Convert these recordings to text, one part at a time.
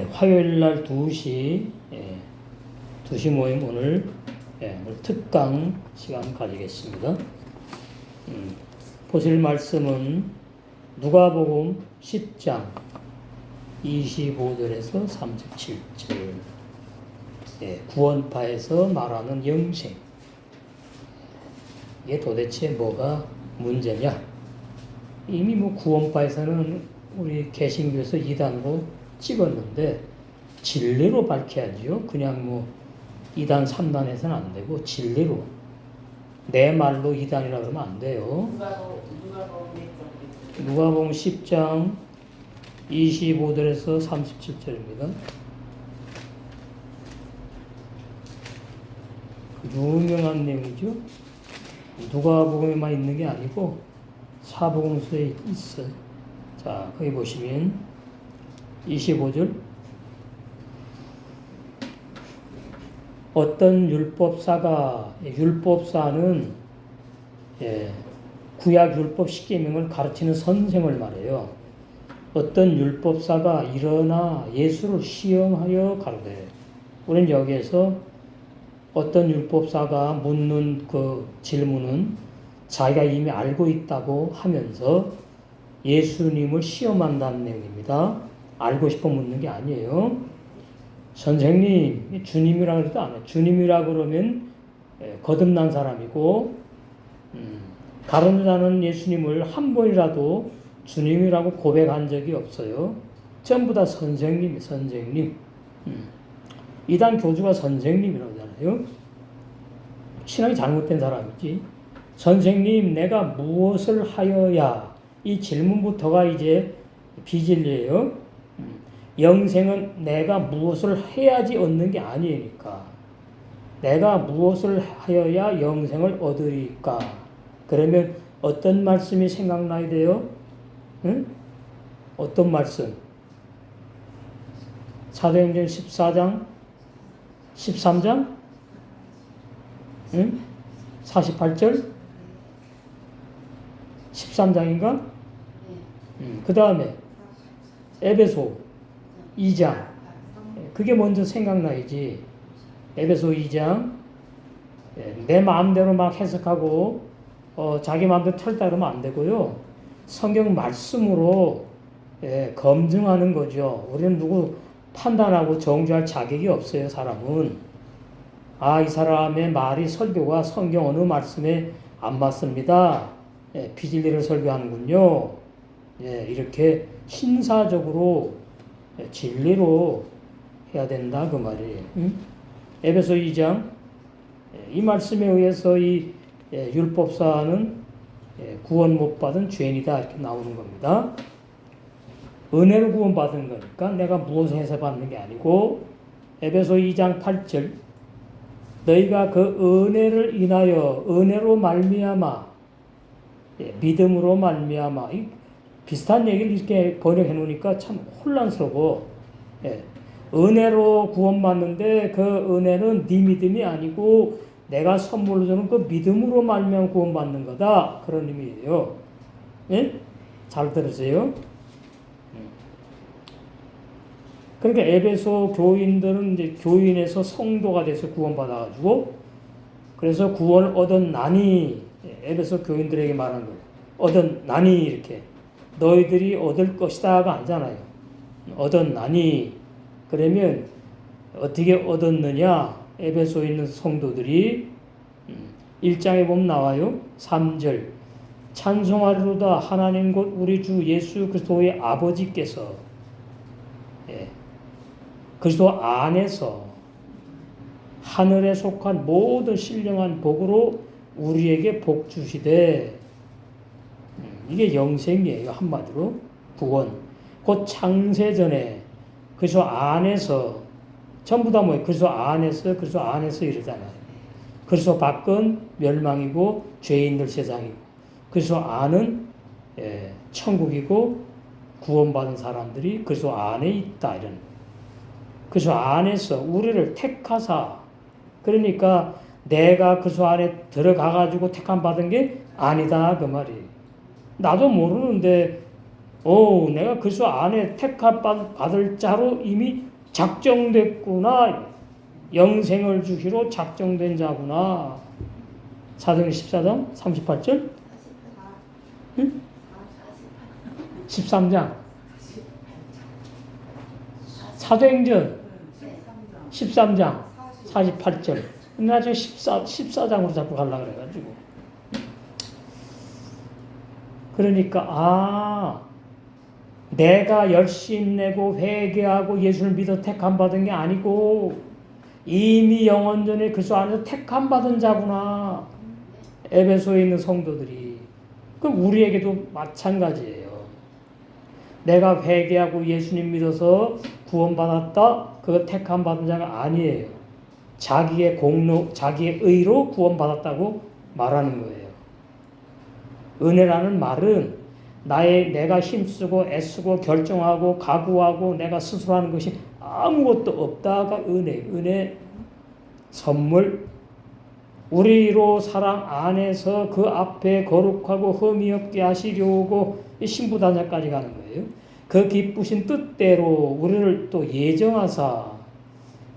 화요일 날 2시, 2시 모임 오늘 특강 시간 가지겠습니다. 보실 말씀은 누가복음 10장 25절에서 37절, 구원파에서 말하는 영생. 이게 도대체 뭐가 문제냐? 이미 구원파에서는 우리 개신교에서 이단으로 찍었는데 진리로 밝혀야지요. 그냥 2단 3단에서는 안 되고 진리로, 내 말로 2단이라 그러면 안 돼요. 누가복음 10장 25절에서 37절입니다. 유명한 내용이죠. 누가복음에만 있는 게 아니고 사복음서에 있어요. 자, 거기 보시면 25절, 어떤 율법사는 구약 율법 10계명을 가르치는 선생을 말해요. 어떤 율법사가 일어나 예수를 시험하여 가로되, 우리는 여기에서 어떤 율법사가 묻는 그 질문은 자기가 이미 알고 있다고 하면서 예수님을 시험한다는 내용입니다. 알고 싶어 묻는 게 아니에요. 선생님, 주님이라고 해도 안 해요. 주님이라 그러면 거듭난 사람이고, 다른 자는 예수님을 한 번이라도 주님이라고 고백한 적이 없어요. 전부 다 선생님. 이단 교주가 선생님이라고 하잖아요. 신앙이 잘못된 사람이지. 선생님, 내가 무엇을 하여야, 이 질문부터가 이제 비진리예요. 영생은 내가 무엇을 해야지 얻는 게 아니니까. 내가 무엇을 하여야 영생을 얻으리까? 그러면 어떤 말씀이 생각나야 돼요? 응? 어떤 말씀? 사도행전 14장? 13장? 응? 48절? 13장인가? 그 다음에 에베소 2장. 그게 먼저 생각나야지. 에베소 2장. 내 마음대로 막 해석하고 자기 마음대로 털다 그러면 안 되고요. 성경 말씀으로 검증하는 거죠. 우리는 누구 판단하고 정죄할 자격이 없어요. 사람은. 이 사람의 말이, 설교가 성경 어느 말씀에 안 맞습니다. 비진리를 설교하는군요. 이렇게 신사적으로 진리로 해야 된다 그 말이에요. 에베소 2장, 이 말씀에 의해서 이 율법사는 구원 못 받은 죄인이다 이렇게 나오는 겁니다. 은혜로 구원 받은 거니까 내가 무엇을 해서 받는 게 아니고, 에베소 2장 8절, 너희가 그 은혜를 인하여, 은혜로 말미암아, 믿음으로 말미암아, 비슷한 얘기를 이렇게 번역해 놓으니까 참 혼란스러워. 은혜로 구원받는데 그 은혜는 네 믿음이 아니고 내가 선물로 주는 그 믿음으로 말미암아 구원받는 거다. 그런 의미예요. 잘 들으세요. 그러니까 에베소 교인들은 이제 교인에서 성도가 돼서 구원받아가지고, 그래서 구원을 얻었나니, 에베소 교인들에게 말한 거예요. 얻었나니, 이렇게. 너희들이 얻을 것이다가 아니잖아요. 얻었나니. 그러면 어떻게 얻었느냐? 에베소에 있는 성도들이 1장에 보면 나와요. 3절. 찬송하리로다 하나님 곧 우리 주 예수 그리스도의 아버지께서, 그리스도 안에서 하늘에 속한 모든 신령한 복으로 우리에게 복 주시되, 이게 영생이에요. 한마디로 구원. 곧 창세전에 그리스도 안에서, 전부 다 뭐예요? 그리스도 안에서 이러잖아요. 그리스도 밖은 멸망이고 죄인들 세상이고, 그리스도 안은 천국이고 구원받은 사람들이 그리스도 안에 있다, 이런. 그리스도 안에서 우리를 택하사, 그러니까 내가 그리스도 안에 들어가가지고 택함 받은 게 아니다 그 말이에요. 나도 모르는데 오, 내가 그리스도 안에 택함 받을 자로 이미 작정됐구나. 영생을 주기로 작정된 자구나. 사도행전 14장 38절? 응? 13장. 사도행전 13장 48절. 나 지금 14장으로 자꾸 가려고 그래가지고. 그러니까, 내가 열심 내고 회개하고 예수를 믿어 택함 받은 게 아니고, 이미 영원전에 그리스도 안에서 택함 받은 자구나. 에베소에 있는 성도들이. 그 우리에게도 마찬가지예요. 내가 회개하고 예수님 믿어서 구원받았다. 그거 택함 받은 자가 아니에요. 자기의 공로, 자기의 의로 구원받았다고 말하는 거예요. 은혜라는 말은 내가 힘쓰고 애쓰고 결정하고 각오하고 내가 스스로 하는 것이 아무것도 없다가 은혜 선물. 우리로 사랑 안에서 그 앞에 거룩하고 흠이 없게 하시려고 신부단장까지 가는 거예요. 그 기쁘신 뜻대로 우리를 또 예정하사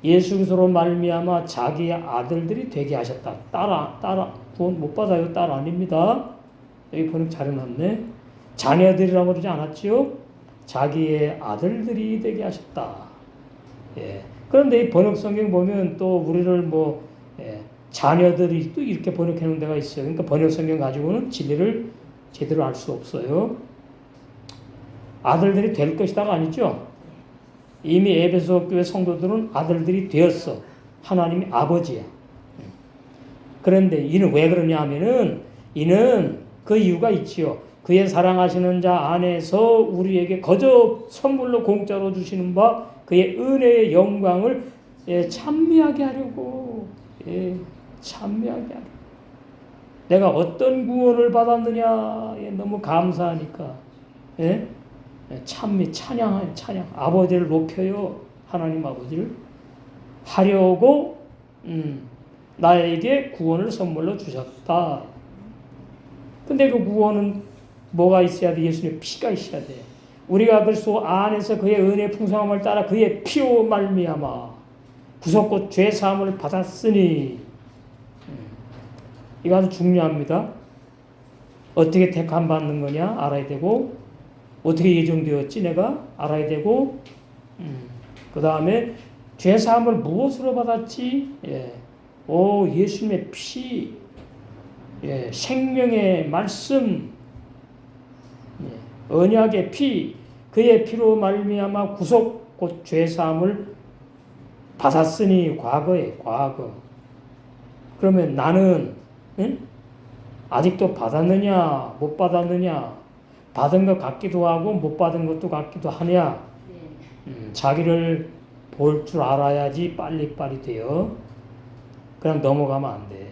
예수 그리스도로 말미암아 자기의 아들들이 되게 하셨다. 딸 구원 못 받아요. 딸 아닙니다. 여기 번역 잘 해놨네. 자녀들이라고 그러지 않았지요? 자기의 아들들이 되게 하셨다. 예. 그런데 이 번역 성경 보면 또 우리를 자녀들이 또 이렇게 번역해 놓은 데가 있어요. 그러니까 번역 성경 가지고는 진리를 제대로 알 수 없어요. 아들들이 될 것이다가 아니죠. 이미 에베소 교회 성도들은 아들들이 되었어. 하나님이 아버지야. 그런데 이는 왜 그러냐 하면은 이는 그 이유가 있지요. 그의 사랑하시는 자 안에서 우리에게 거저 선물로 공짜로 주시는 바 그의 은혜의 영광을 찬미하게 하려고. 찬미하게 하려고. 내가 어떤 구원을 받았느냐. 너무 감사하니까. 찬양. 아버지를 높여요. 하나님 아버지를. 하려고 나에게 구원을 선물로 주셨다. 근데 그 구원은 뭐가 있어야 돼? 예수님의 피가 있어야 돼. 우리가 그리스도 안에서 그의 은혜의 풍성함을 따라 그의 피로 말미암아 구속곧 죄 사함을 받았으니. 이거 아주 중요합니다. 어떻게 택함 받는 거냐 알아야 되고, 어떻게 예정되었지 내가 알아야 되고, 그 다음에 죄 사함을 무엇으로 받았지? 예수님의 피, 생명의 말씀, 언약의 피, 그의 피로 말미암아 구속 곧 죄 사함을 받았으니. 과거에 과거. 그러면 나는 아직도 받았느냐 못 받았느냐, 받은 것 같기도 하고 못 받은 것도 같기도 하냐. 자기를 볼 줄 알아야지 빨리빨리 돼요. 그냥 넘어가면 안 돼.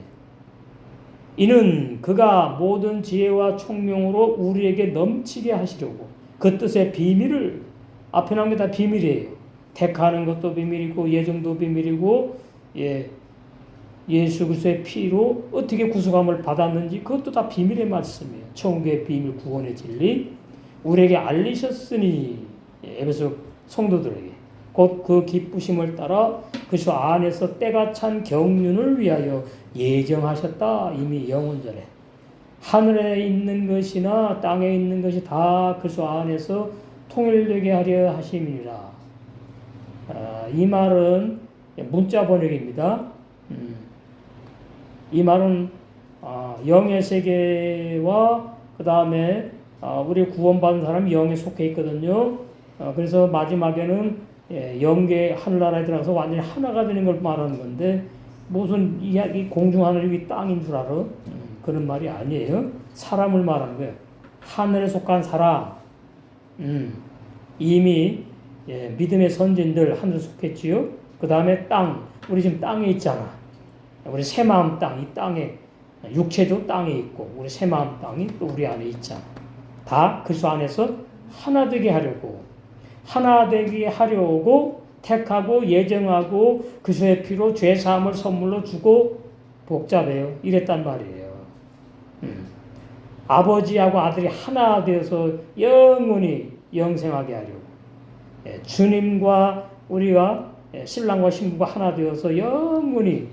이는 그가 모든 지혜와 총명으로 우리에게 넘치게 하시려고 그 뜻의 비밀을, 앞에 나온 게 다 비밀이에요. 택하는 것도 비밀이고 예정도 비밀이고, 예수 그리스도의 피로 어떻게 구속함을 받았는지 그것도 다 비밀의 말씀이에요. 천국의 비밀, 구원의 진리 우리에게 알리셨으니. 에베소 성도들에게 곧 그 기쁘심을 따라 그리스도 안에서 때가 찬 경륜을 위하여 예정하셨다. 이미 영원전에. 하늘에 있는 것이나 땅에 있는 것이 다 그리스도 안에서 통일되게 하려 하심이니라. 이 말은 문자 번역입니다. 이 말은 영의 세계와 그 다음에 우리 구원받은 사람이 영에 속해 있거든요. 그래서 마지막에는 영계 하늘나라에 들어가서 완전히 하나가 되는 걸 말하는 건데, 무슨 이 공중 하늘이 땅인 줄 알아? 그런 말이 아니에요. 사람을 말하는 거예요. 하늘에 속한 사람. 이미 믿음의 선진들 하늘에 속했지요. 그 다음에 땅. 우리 지금 땅에 있잖아. 우리 새마음 땅, 이 땅에 육체도 땅에 있고 우리 새마음 땅이 또 우리 안에 있잖아. 다 그리스도 안에서 하나 되게 하려고, 하나 되게 하려고 택하고 예정하고 그리스도의 피로 죄 사함을 선물로 주고. 복잡해요. 이랬단 말이에요. 아버지하고 아들이 하나 되어서 영원히 영생하게 하려고. 주님과 우리가 신랑과 신부가 하나 되어서 영원히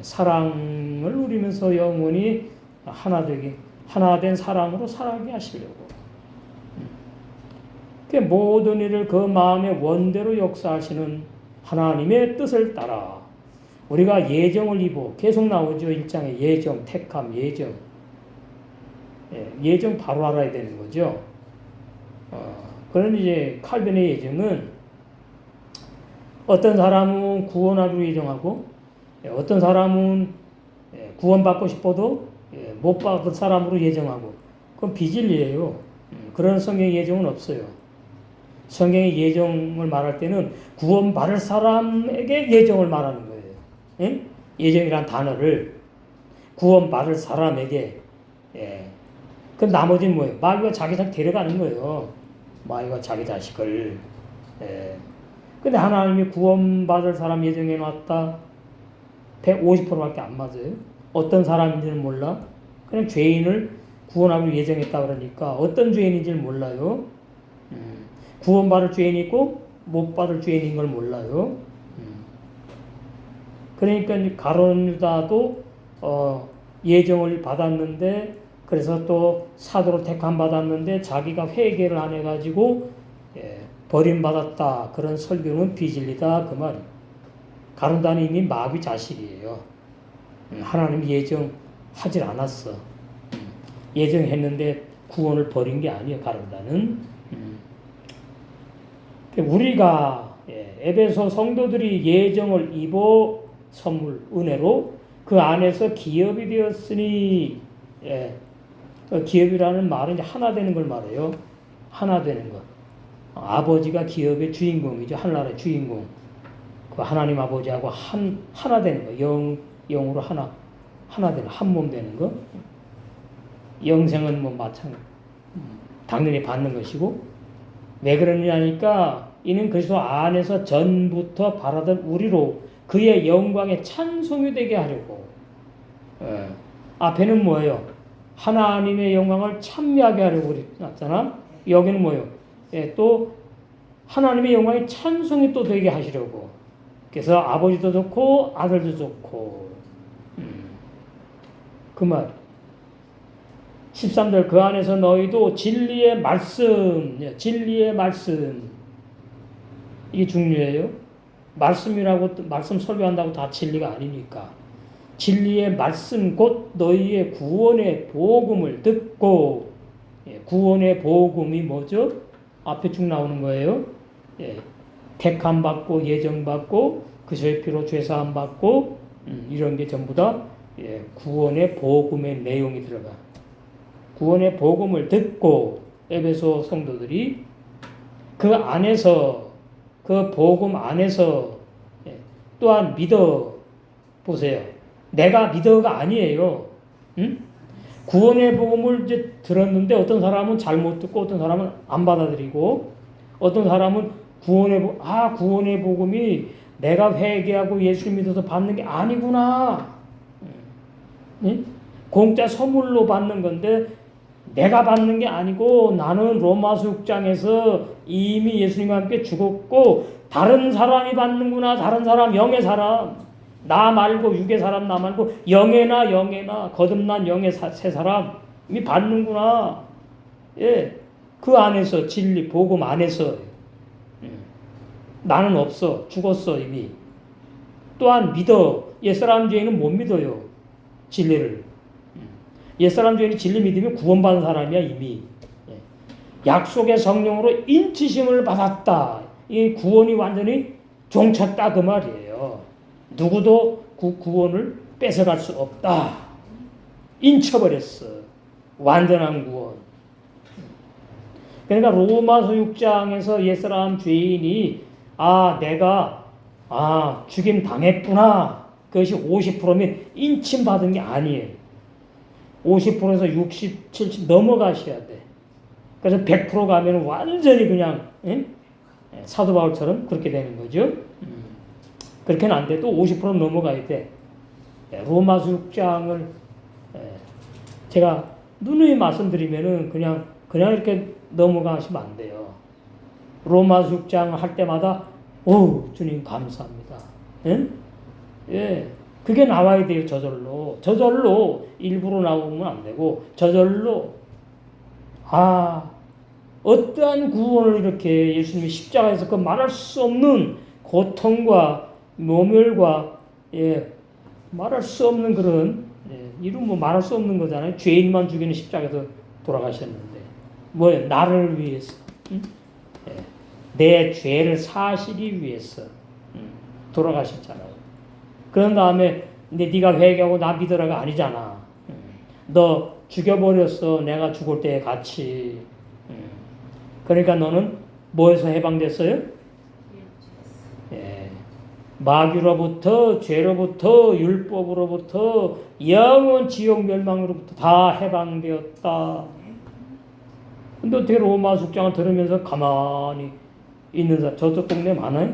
사랑을 누리면서 영원히 하나 된 사랑으로 살아가게 하시려고. 모든 일을 그 마음의 원대로 역사하시는 하나님의 뜻을 따라 우리가 예정을 입어 계속 나오죠. 1장에 예정, 택함, 예정. 예정 바로 알아야 되는 거죠. 그런 이제 칼빈의 예정은 어떤 사람은 구원하기로 예정하고 어떤 사람은 구원받고 싶어도 못 받을 사람으로 예정하고 그건 비진리예요. 그런 성경의 예정은 없어요. 성경의 예정을 말할 때는 구원받을 사람에게 예정을 말하는 거예요. 예? 예정이란 단어를 구원받을 사람에게. 그 나머지는 뭐예요? 마귀가 자기 자식 데려가는 거예요. 마귀가 자기 자식을. 근데 하나님이 구원받을 사람 예정해 놨다. 150%밖에 안 맞아요. 어떤 사람인지는 몰라. 그냥 죄인을 구원하기로 예정했다 그러니까 어떤 죄인인지를 몰라요. 구원받을 죄인이 있고 못 받을 죄인인 걸 몰라요. 그러니까 가룟 유다도 예정을 받았는데 그래서 또 사도로 택함 받았는데 자기가 회개를 안 해가지고 버림받았다. 그런 설교는 비진리다 그 말이에요. 가룟 유다는 이미 마귀 자식이에요. 하나님 예정하질 않았어. 예정했는데 구원을 버린 게 아니에요. 가룟 유다는. 우리가 에베소 성도들이 예정을 입어 선물 은혜로 그 안에서 기업이 되었으니 기업이라는 말은 이제 하나 되는 걸 말해요. 하나 되는 것. 아버지가 기업의 주인공이죠. 하늘나라의 주인공. 그 하나님 아버지하고 하나 되는 거. 영으로 하나 되는 한 몸 되는 거. 영생은 뭐 마찬가지. 당연히 받는 것이고. 왜 그러느냐니까 이는 그리스도 안에서 전부터 바라던 우리로 그의 영광에 찬송이 되게 하려고. 앞에는 뭐예요? 하나님의 영광을 찬미하게 하려고 그랬잖아. 여기는 뭐예요? 또 하나님의 영광에 찬송이 또 되게 하시려고. 그래서 아버지도 좋고 아들도 좋고. 그 말. 13절 그 안에서 너희도 진리의 말씀 이게 중요해요. 말씀 설교한다고 다 진리가 아니니까 진리의 말씀 곧 너희의 구원의 복음을 듣고 구원의 복음이 뭐죠? 앞에 쭉 나오는 거예요. 택함 받고 예정 받고 그리스도의 피로 죄사함 받고 이런 게 전부 다 구원의 복음의 내용이 들어가. 구원의 복음을 듣고 에베소 성도들이 그 안에서 그 복음 안에서 또한 믿어 보세요. 내가 믿어가 아니에요. 응? 구원의 복음을 이제 들었는데 어떤 사람은 잘못 듣고 어떤 사람은 안 받아들이고 어떤 사람은 구원의 복음이 내가 회개하고 예수 믿어서 받는 게 아니구나. 응? 공짜 선물로 받는 건데 내가 받는 게 아니고 나는 로마서 6장에서 이미 예수님과 함께 죽었고 다른 사람이 받는구나. 다른 사람, 영의 사람. 나 말고 육의 사람 나 말고 영에나 거듭난 영의 새 사람이 받는구나. 그 안에서 진리 복음 안에서 나는 없어. 죽었어 이미. 또한 믿어. 옛사람 죄인은 못 믿어요. 진리를. 옛사람 죄인이 진리 믿으면 구원받은 사람이야 이미. 약속의 성령으로 인치심을 받았다. 이 구원이 완전히 종쳤다 그 말이에요. 누구도 그 구원을 뺏어갈 수 없다. 인쳐버렸어. 완전한 구원. 그러니까 로마서 6장에서 옛사람 죄인이 내가 죽임 당했구나. 그것이 50%면 인침받은 게 아니에요. 50%에서 60, 70 넘어가셔야 돼. 그래서 100% 가면 완전히 그냥 사도 바울처럼 그렇게 되는 거죠. 그렇게는 안 돼. 또 50% 넘어가야 돼. 로마서 6장을 제가 누누이 말씀드리면은 그냥 이렇게 넘어가시면 안 돼요. 로마서 6장 할 때마다 오 주님 감사합니다. 예? 예. 그게 나와야 돼요. 저절로 일부러 나오면 안 되고 저절로 어떠한 구원을 이렇게 예수님이 십자가에서 그 말할 수 없는 고통과 모멸과 말할 수 없는 그런 이름 뭐 말할 수 없는 거잖아요. 죄인만 죽이는 십자가에서 돌아가셨는데 뭐예요? 나를 위해서 내 죄를 사시기 위해서 돌아가셨잖아요. 그런 다음에 근데 네가 회개하고 나 믿으라가 아니잖아. 너 죽여버렸어. 내가 죽을 때 같이. 그러니까 너는 뭐에서 해방됐어요? 마귀로부터, 죄로부터, 율법으로부터, 영원 지옥 멸망으로부터 다 해방되었다. 근데 어떻게 로마 숙장을 들으면서 가만히 있는 사람, 저쪽 동네 많아요?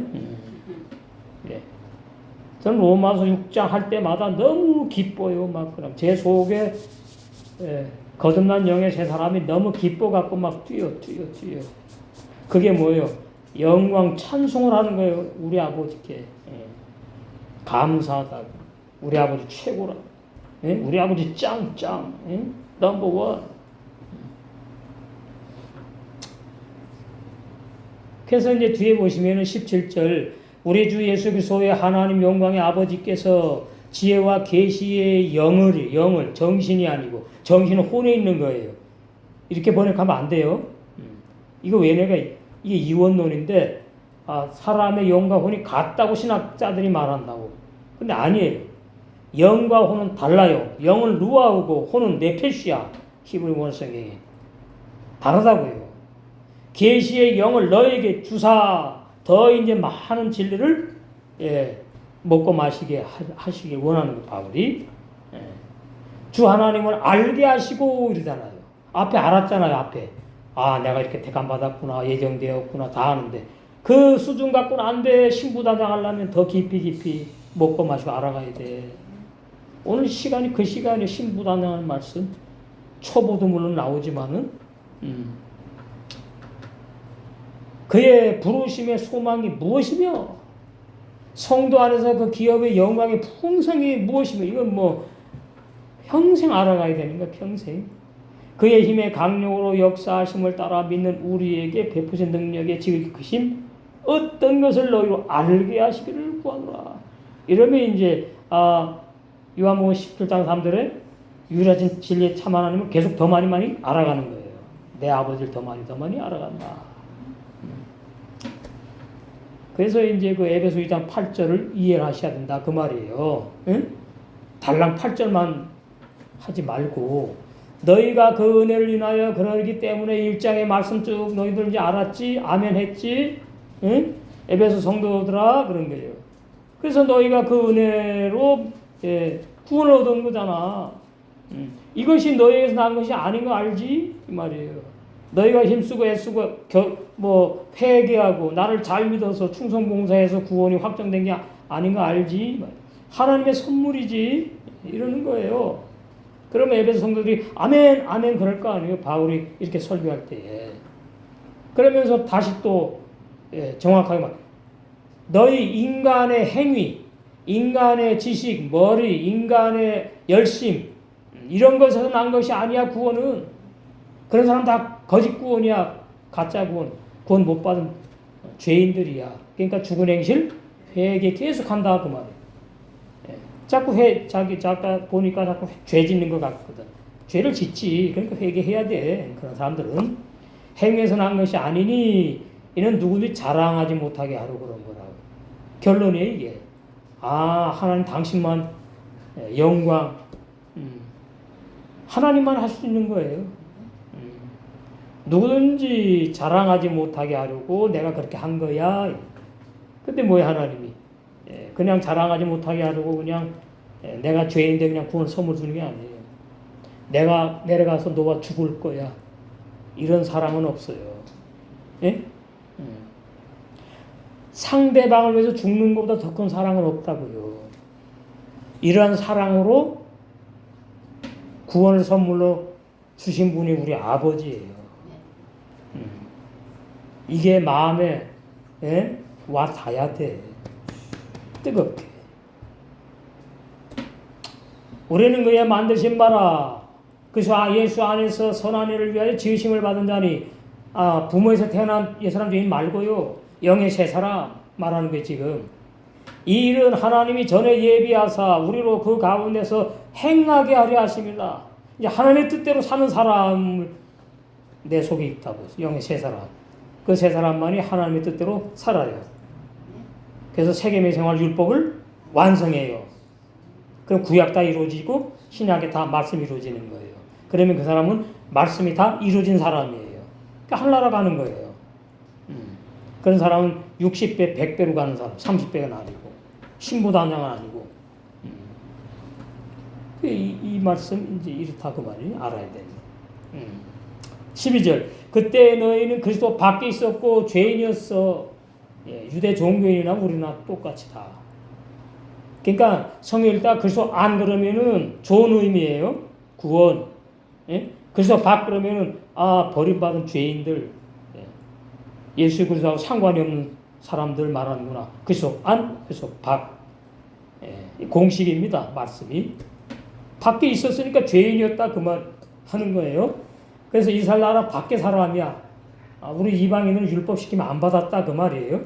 저는 로마서 6장 할 때마다 너무 기뻐요. 막 그럼 제 속에 거듭난 영의 세 사람이 너무 기뻐갖고 막 뛰어. 그게 뭐예요? 영광 찬송을 하는 거예요. 우리 아버지께 감사하다. 우리 아버지 최고라. 우리 아버지 짱. 넘버원. 그래서 이제 뒤에 보시면은 17절 우리 주 예수 그리스도의 하나님 영광의 아버지께서 지혜와 계시의 영을 정신이 아니고 정신은 혼에 있는 거예요. 이렇게 번역하면 안 돼요. 이거 왜 내가 이게 이원론인데 사람의 영과 혼이 같다고 신학자들이 말한다고. 근데 아니에요. 영과 혼은 달라요. 영은 루아우고 혼은 네페시아. 히브리 원성에 다르다고요. 계시의 영을 너에게 주사 더 이제 많은 진리를 먹고 마시게 하시길 원하는 거 바울이. 주 하나님을 알게 하시고 이러잖아요. 앞에 알았잖아요. 앞에 내가 이렇게 택함 받았구나, 예정되었구나 다 아는데 그 수준 갖고는 안 돼. 신부단장하려면 더 깊이 먹고 마시고 알아가야 돼. 오늘 시간이 그 시간에 신부단장하는 말씀 초보도 물론 나오지만은 그의 부르심의 소망이 무엇이며 성도 안에서 그 기업의 영광의 풍성이 무엇이며 이건 뭐 평생 알아가야 되는 거야. 평생. 그의 힘의 강력으로 역사하심을 따라 믿는 우리에게 베푸신 능력의 지극히심 어떤 것을 너희로 알게 하시기를 구하노라. 이러면 이제 요한복음 17장 3절에 유일하신 진리의 참 하나님을 계속 더 많이 알아가는 거예요. 내 아버지를 더 많이 알아간다. 그래서 이제 그 에베소 2장 8절을 이해를 하셔야 된다. 그 말이에요. 응? 달랑 8절만 하지 말고 너희가 그 은혜를 인하여 그러기 때문에 1장의 말씀 쭉 너희들 이제 알았지? 아멘 했지? 응? 에베소 성도들아 그런 거예요. 그래서 너희가 그 은혜로 구원을 얻은 거잖아. 이것이 너희에게서 난 것이 아닌 거 알지? 이 말이에요. 너희가 힘쓰고 애쓰고 회개하고 나를 잘 믿어서 충성봉사해서 구원이 확정된 게 아닌 거 알지? 하나님의 선물이지. 이러는 거예요. 그러면 에베소 성도들이 아멘 그럴 거 아니에요. 바울이 이렇게 설교할 때. 그러면서 다시 또 정확하게 말. 너희 인간의 행위, 인간의 지식, 머리, 인간의 열심 이런 것에서 난 것이 아니야. 구원은. 그런 사람 다 거짓 구원이야. 가짜 구원 못 받은 죄인들이야. 그러니까 죽은 행실 회개 계속한다 그 말이에요. 자꾸 자꾸 보니까 자꾸 죄 짓는 것 같거든. 죄를 짓지. 그러니까 회개해야 돼. 그런 사람들은 행위에서 난 것이 아니니 이는 누구든지 자랑하지 못하게 하려고 그런 거라고. 결론이에요 이게. 하나님 당신만 영광 하나님만 할 수 있는 거예요. 누구든지 자랑하지 못하게 하려고 내가 그렇게 한 거야. 근데 뭐야 하나님이 그냥 자랑하지 못하게 하려고 그냥 내가 죄인데 그냥 구원 선물 주는 게 아니에요. 내가 내려가서 너와 죽을 거야. 이런 사랑은 없어요. 예? 상대방을 위해서 죽는 것보다 더 큰 사랑은 없다고요. 이러한 사랑으로 구원을 선물로 주신 분이 우리 아버지예요. 이게 마음에 와 닿아야 돼. 뜨겁게. 우리는 그의 만드신 바라. 그래서 예수 안에서 선한 일을 위하여 지으심을 받은 자니 부모에서 태어난 옛사람 죄인 말고요. 영의 새 사람 말하는 게 지금. 이 일은 하나님이 전에 예비하사 우리로 그 가운데서 행하게 하려 하심이라. 이제 하나님의 뜻대로 사는 사람을 내 속에 있다고. 영의 새 사람. 그 세 사람만이 하나님의 뜻대로 살아요. 그래서 세계의 생활 율법을 완성해요. 그럼 구약 다 이루어지고 신약에 다 말씀이 이루어지는 거예요. 그러면 그 사람은 말씀이 다 이루어진 사람이에요. 그러니까 하늘나라 가는 거예요. 그런 사람은 60배, 100배로 가는 사람, 30배가 아니고 신부단장은 아니고 이 말씀 이제 이렇다 그 말이 알아야 돼요. 12절 그때 너희는 그리스도 밖에 있었고 죄인이었어. 유대 종교인이나 우리나 똑같이 다. 그러니까 성경 읽다 그리스도 안 그러면은 좋은 의미예요. 구원. 그리스도 밖 그러면은 버림받은 죄인들, 예수 그리스도하고 상관이 없는 사람들 말하는구나. 그리스도 안, 그리스도 밖. 공식입니다. 말씀이. 밖에 있었으니까 죄인이었다 그 말 하는 거예요. 그래서 이스라엘 나라 밖에 사람이야. 우리 이방인은 율법 시키면 안 받았다 그 말이에요.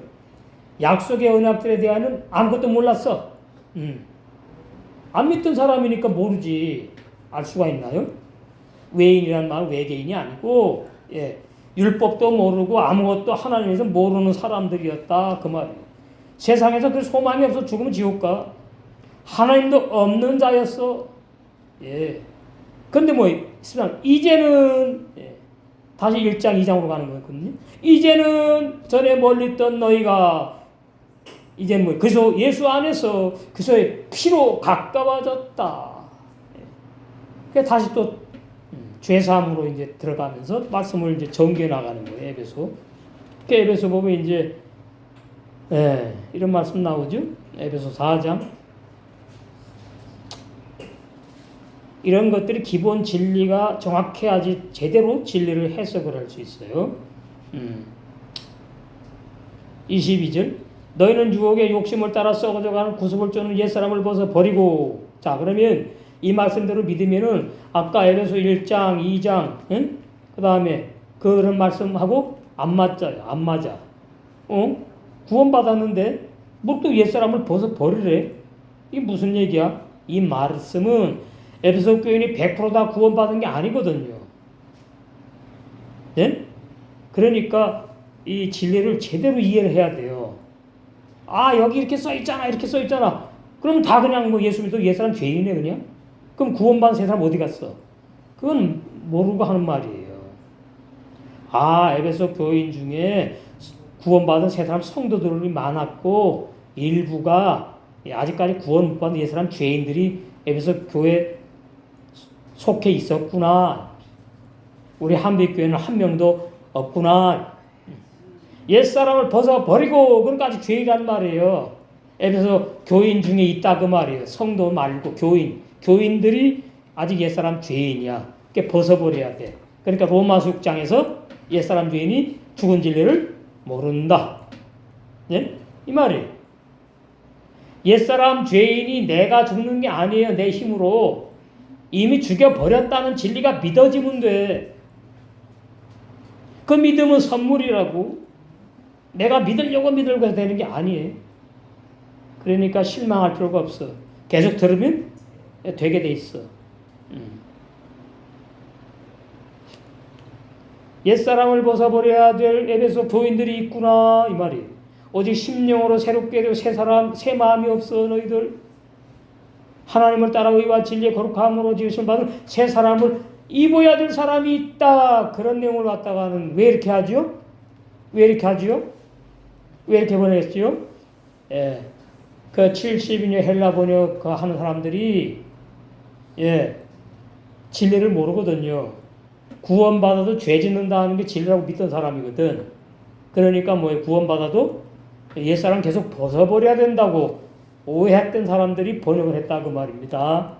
약속의 언약들에 대해서는 아무것도 몰랐어. 안 믿던 사람이니까 모르지. 알 수가 있나요? 외인이란 말은 외계인이 아니고 율법도 모르고 아무것도 하나님에서 모르는 사람들이었다 그 말이에요. 세상에서 그 소망이 없어 죽으면 지옥 가. 하나님도 없는 자였어. 근데 이제는 다시 1장 2장으로 가는 거거든요. 이제는 전에 멀리 있던 너희가 이제는 그래서 예수 안에서 그리스도의 피로 가까워졌다. 그래서 다시 또 죄사함으로 이제 들어가면서 말씀을 이제 전개 나가는 거예요. 에베소. 에베소 보면 이제 이런 말씀 나오죠. 에베소 4장. 이런 것들이 기본 진리가 정확해야지 제대로 진리를 해석을 할 수 있어요. 22절 너희는 유혹의 욕심을 따라 썩어져가는 구습을 쫓는 옛사람을 벗어 버리고. 자, 그러면 이 말씀대로 믿으면은 아까 에베소 1장 2장 그 다음에 그런 말씀하고 안 맞아요. 안 맞아. 구원받았는데 뭐 또 옛사람을 벗어 버리래. 이게 무슨 얘기야? 이 말씀은 에베소 교인이 100% 다 구원받은 게 아니거든요. 그러니까 이 진리를 제대로 이해를 해야 돼요. 여기 이렇게 써있잖아. 이렇게 써있잖아. 그러면 다 그냥 예수 믿어 옛사람 죄인이네 그냥. 그럼 구원받은 세 사람 어디 갔어? 그건 모르고 하는 말이에요. 에베소 교인 중에 구원받은 세 사람 성도들이 많았고 일부가 아직까지 구원 못 받은 옛사람 죄인들이 에베소 교회 속해 있었구나. 우리 한빛교회는 한 명도 없구나. 옛사람을 벗어버리고 그런까지 죄인이란 말이에요. 에베소 교인 중에 있다 그 말이에요. 성도 말고 교인들이 아직 옛사람 죄인이야. 그러니까 벗어버려야 돼. 그러니까 로마서 6장에서 옛사람 죄인이 죽은 진리를 모른다. 이 말이에요. 옛사람 죄인이 내가 죽는 게 아니에요. 내 힘으로. 이미 죽여버렸다는 진리가 믿어지면 돼. 그 믿음은 선물이라고. 내가 믿으려고 해서 되는 게 아니에요. 그러니까 실망할 필요가 없어. 계속 들으면 되게 돼 있어. 옛사람을 벗어버려야 될 에베소 교인들이 있구나 이 말이에요. 오직 심령으로 새롭게 되고 새 마음이 없어 너희들. 하나님을 따라 의와 진리의 거룩함으로 지으심 받은 새 사람을 입어야 될 사람이 있다. 그런 내용을 갖다가는 왜 이렇게 하죠? 왜 이렇게 번역했죠? 그 70인의 헬라 번역 하는 사람들이 진리를 모르거든요. 구원받아도 죄 짓는다는 게 진리라고 믿던 사람이거든. 그러니까 구원받아도 옛사람 계속 벗어버려야 된다고 오해했던 사람들이 번역을 했다 그 말입니다.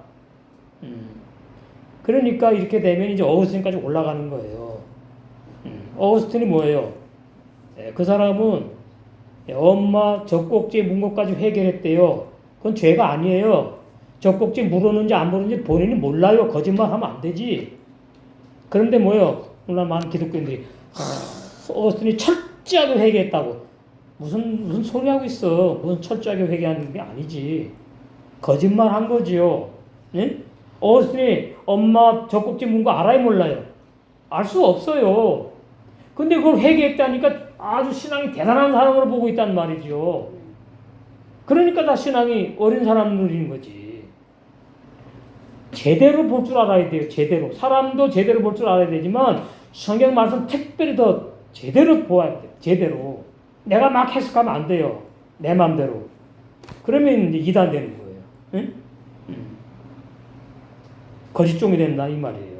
그러니까 이렇게 되면 이제 어거스틴까지 올라가는 거예요. 어거스틴이 뭐예요? 그 사람은 엄마 젖꼭지 문 것까지 해결했대요. 그건 죄가 아니에요. 젖꼭지 물었는지 안 물었는지 본인이 몰라요. 거짓말하면 안 되지. 그런데 뭐예요? 오늘 많은 기독교인들이 어거스틴이 철저하게 회개했다고. 무슨 소리 하고 있어? 무슨 철저하게 회개하는 게 아니지. 거짓말 한 거지요. 네? 어거스틴이 엄마 젖꼭지 문 거 알아요, 몰라요? 알 수 없어요. 근데 그걸 회개했다니까 아주 신앙이 대단한 사람으로 보고 있단 말이죠. 그러니까 다 신앙이 어린 사람 누리는 거지. 제대로 볼 줄 알아야 돼요. 제대로. 사람도 제대로 볼 줄 알아야 되지만 성경 말씀 특별히 더 제대로 보아야 돼요. 제대로. 내가 막 해석하면 안 돼요. 내 맘대로. 그러면 이제 이단 되는 거예요. 응? 거짓종이 된다 이 말이에요.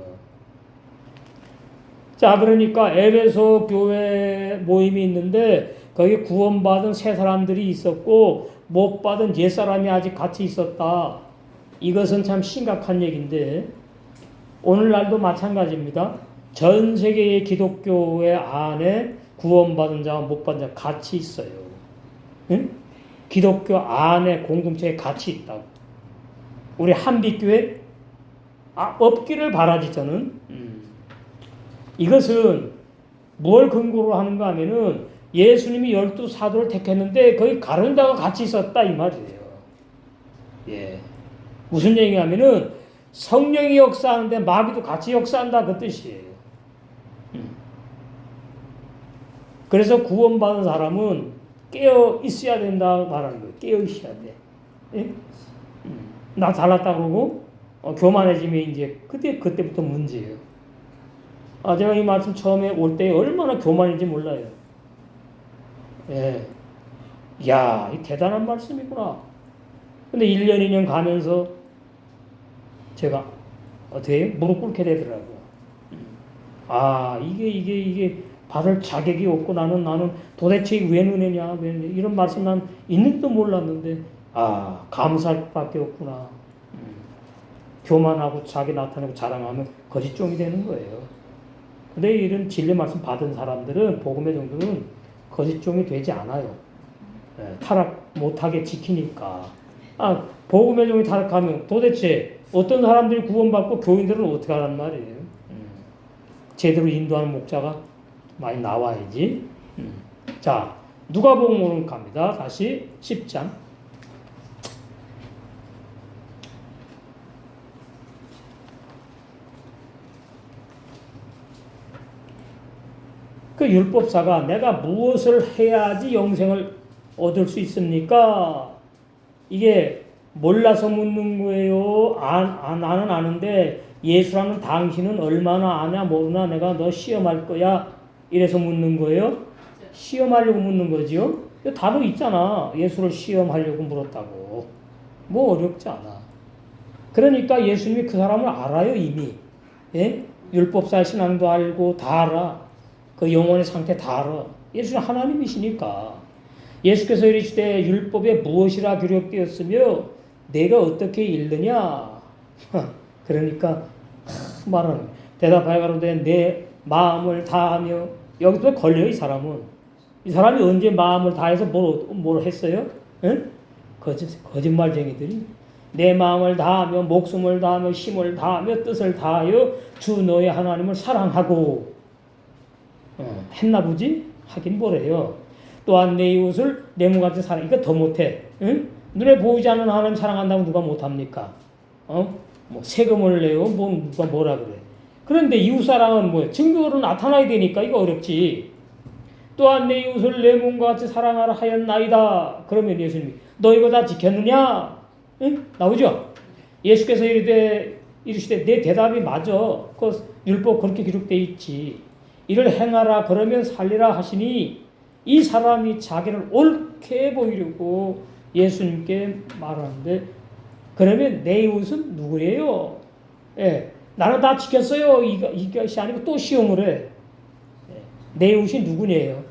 자, 그러니까 에베소 교회 모임이 있는데 거기 구원받은 세 사람들이 있었고 못 받은 옛 사람이 아직 같이 있었다. 이것은 참 심각한 얘기인데 오늘날도 마찬가지입니다. 전 세계의 기독교회 안에 구원받은 자와 못 받은 자 같이 있어요. 응? 기독교 안에 공동체에 같이 있다고. 우리 한빛교회 없기를 바라지 저는. 이것은 뭘 근거로 하는가 하면은 예수님이 12사도를 택했는데 거기 가룟 자가 같이 있었다 이 말이에요. 예. 무슨 얘기냐면은 성령이 역사하는데 마귀도 같이 역사한다 그 뜻이에요. 그래서 구원받은 사람은 깨어 있어야 된다 말하는 거예요. 깨어 있어야 돼. 예? 나 잘났다 그러고 교만해지면 이제 그때부터 문제예요. 제가 이 말씀 처음에 올 때 얼마나 교만인지 몰라요. 예. 야, 이 대단한 말씀이구나. 근데 1년, 2년 가면서 제가 어떻게 무릎 꿇게 되더라고요. 이게 받을 자격이 없고 나는 도대체 왜 은혜냐, 왜 은혜. 이런 말씀 난 있는지도 몰랐는데, 감사할 밖에 없구나. 교만하고 자기 나타내고 자랑하면 거짓종이 되는 거예요. 근데 이런 진리 말씀 받은 사람들은 복음의 정도는 거짓종이 되지 않아요. 타락 못하게 지키니까. 복음의 종이 타락하면 도대체 어떤 사람들이 구원받고 교인들은 어떻게 하란 말이에요. 제대로 인도하는 목자가 많이 나와야지. 자, 누가복음으로 갑니다. 다시 10장. 그 율법사가 내가 무엇을 해야지 영생을 얻을 수 있습니까? 이게 몰라서 묻는 거예요. 나는 아는데 예수라는 당신은 얼마나 아냐 모르나 내가 너 시험할 거야. 이래서 묻는 거예요. 시험하려고 묻는 거지요. 답은 있잖아. 예수를 시험하려고 물었다고. 뭐 어렵지 않아. 그러니까 예수님이 그 사람을 알아요 이미. 예? 율법사 신앙도 알고 다 알아. 그 영혼의 상태 다 알아. 예수는 하나님이시니까. 예수께서 이르시되 율법에 무엇이라 규례되었으며 내가 어떻게 읽느냐. 그러니까 말하는 대답하여 가로되 내 마음을 다하며 여기서 걸려요 이 사람은. 이 사람이 언제 마음을 다해서 뭘 했어요? 응? 거짓말쟁이들이 내 마음을 다하며 목숨을 다하며 힘을 다하며 뜻을 다하여 주 너의 하나님을 사랑하고 했나 보지? 하긴 뭐래요. 또한 내 이웃을 내 몸같이 사랑. 이거 더 못해. 응? 눈에 보이지 않는 하나님 사랑한다고 누가 못합니까? 뭐 세금을 내요. 누가 뭐라 그래. 그런데 이웃 사랑은 뭐예요? 증거로 나타나야 되니까 이거 어렵지. 또한 내 이웃을 내 몸과 같이 사랑하라 하였나이다. 그러면 예수님이 너 이거 다 지켰느냐? 응? 나오죠? 예수께서 이르시되 내 대답이 맞아. 그 율법 그렇게 기록되어 있지. 이를 행하라 그러면 살리라 하시니 이 사람이 자기를 옳게 보이려고 예수님께 말하는데 그러면 내 이웃은 누구예요? 예, 나는 다 지켰어요. 이것이 아니고 또 시험을 해. 내 이웃이 누구냐요?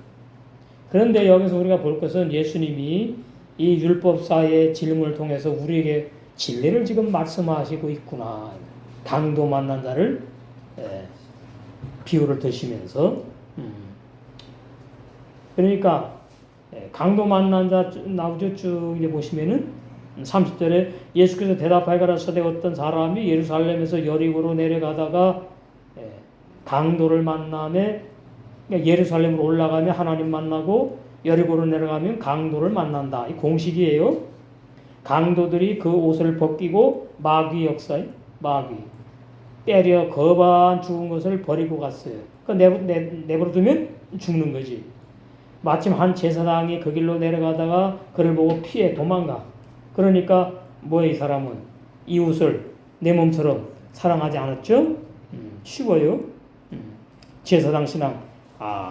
그런데 여기서 우리가 볼 것은 예수님이 이 율법사의 질문을 통해서 우리에게 진리를 지금 말씀하시고 있구나. 강도 만난 자를 비유를 드시면서 그러니까 강도 만난 자 나오죠. 쭉 이제 보시면은 30절에 예수께서 대답하여 가라사대 어떤 사람이 예루살렘에서 여리고로 내려가다가 강도를 만남에 예루살렘으로 올라가면 하나님 만나고 여리고로 내려가면 강도를 만난다. 이 공식이에요. 강도들이 그 옷을 벗기고 마귀 역사에 마귀 때려 거반 죽은 것을 버리고 갔어요. 그 내버려 두면 죽는 거지. 마침 한 제사장이 그 길로 내려가다가 그를 보고 피해 도망가. 그러니까 뭐야 이 사람은 이웃을 내 몸처럼 사랑하지 않았죠? 쉬워요. 제사장 신앙.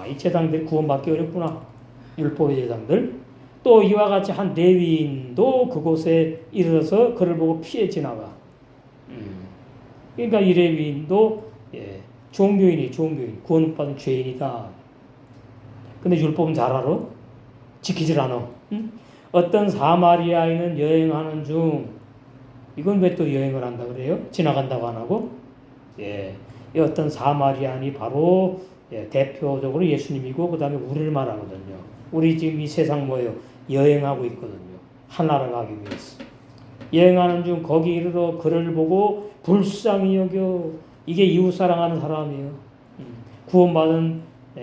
이 제사장들이 구원받기 어렵구나. 율법의 제사장들. 또 이와 같이 한 레위인도 그곳에 이르러서 그를 보고 피해 지나가. 그러니까 이 레위인도 종교인이 구원받은 죄인이다. 근데 율법은 잘 알아? 지키질 않아. 어떤 사마리아인은 여행하는 중 이건 왜 또 여행을 한다 그래요? 지나간다고 안 하고? 이 어떤 사마리아인이 바로 대표적으로 예수님이고 그 다음에 우리를 말하거든요. 우리 지금 이 세상 뭐예요? 여행하고 있거든요. 하나를 가기 위해서. 여행하는 중 거기 이르러 그를 보고 불쌍히 여겨. 이게 이웃 사랑하는 사람이에요. 구원받은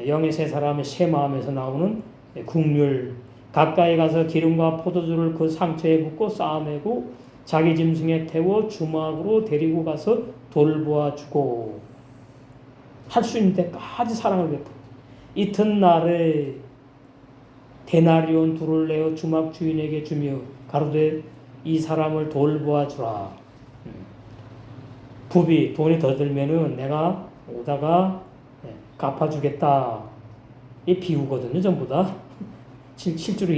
영의 세 사람의 새 마음에서 나오는 국률. 가까이 가서 기름과 포도주를 그 상처에 붓고 싸매고 자기 짐승에 태워 주막으로 데리고 가서 돌보아 주고 할 수 있는 데까지 사랑을 베풀어. 이튿날에 데나리온 둘을 내어 주막 주인에게 주며 가로되 이 사람을 돌보아 주라. 부비 돈이 더 들면은 내가 오다가 갚아주겠다. 이 비유거든요, 전부 다. 실제로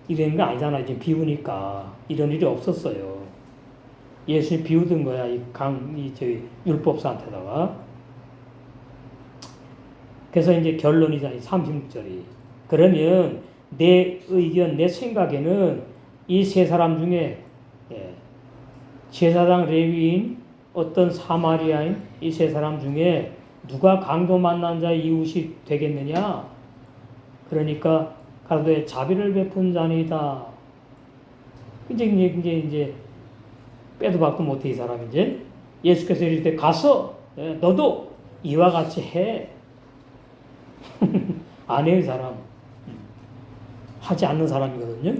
이런 거 아니잖아요. 지금 비유니까 이런 일이 없었어요. 예수님 비유든 거야, 저희 율법사한테다가. 그래서 이제 결론이잖아요, 36절이. 그러면 내 의견, 내 생각에는 이 세 사람 중에 제사장 레위인, 어떤 사마리아인 이 세 사람 중에 누가 강도 만난 자의 이웃이 되겠느냐? 그러니까 가로되 자비를 베푼 자니다. 이제 빼도 박도 못해 이 사람 이제 예수께서 이럴 때 가서 너도 이와 같이 해. 안 해요 이 사람. 하지 않는 사람이거든요.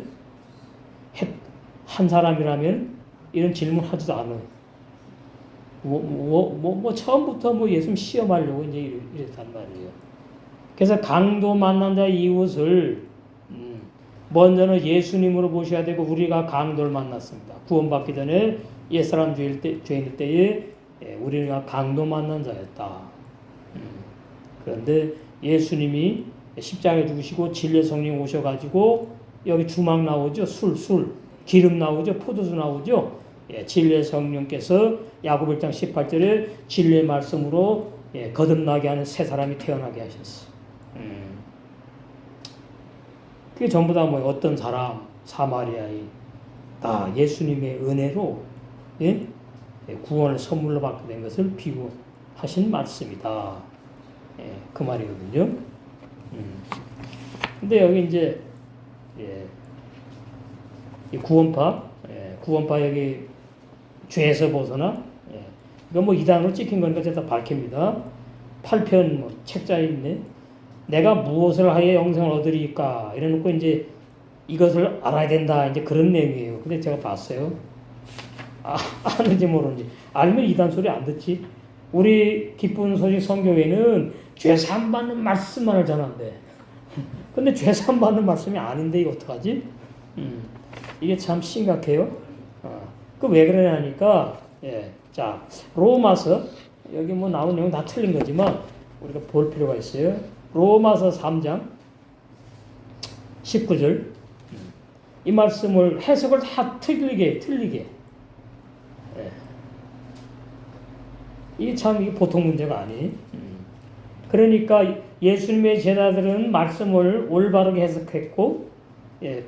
한 사람이라면 이런 질문 하지도 않아요. 처음부터 예수님 시험하려고 이제 이랬단 말이에요. 그래서 강도 만난 자의 이웃을 먼저는 예수님으로 보셔야 되고 우리가 강도를 만났습니다. 구원받기 전에 옛사람 죄인일 때에 우리가 강도 만난 자였다. 그런데 예수님이 십자가에 죽으시고 진리의 성령 오셔가지고 여기 주막 나오죠. 술, 기름 나오죠. 포도주 나오죠. 진리의 성령께서 야고보 1장 18절에 진리의 말씀으로 거듭나게 하는 새 사람이 태어나게 하셨어. 그게 전부 다 어떤 사람, 사마리아인, 다 예수님의 은혜로 구원을 선물로 받게 된 것을 비유하신 말씀이다. 그 말이거든요. 근데 여기 이제 이 구원파 여기 죄에서 벗어나 이건 이단으로 찍힌 거니까 제가 다 밝힙니다. 8편 책자에 있네. 내가 무엇을 하여 영생을 얻으리까? 이래놓고 이제 이것을 알아야 된다. 이제 그런 내용이에요. 근데 제가 봤어요. 아는지 모르는지. 알면 이단 소리 안 듣지. 우리 기쁜 소식 선교회는 죄사함 받는 말씀만을 전한대. 근데 죄사함 받는 말씀이 아닌데 이거 어떡하지? 이게 참 심각해요. 그 왜 그러냐니까 자 로마서 여기 나온 내용 다 틀린 거지만 우리가 볼 필요가 있어요. 로마서 3장 19절 이 말씀을 해석을 다 틀리게 이게 참 보통 문제가 아니에요. 그러니까 예수님의 제자들은 말씀을 올바르게 해석했고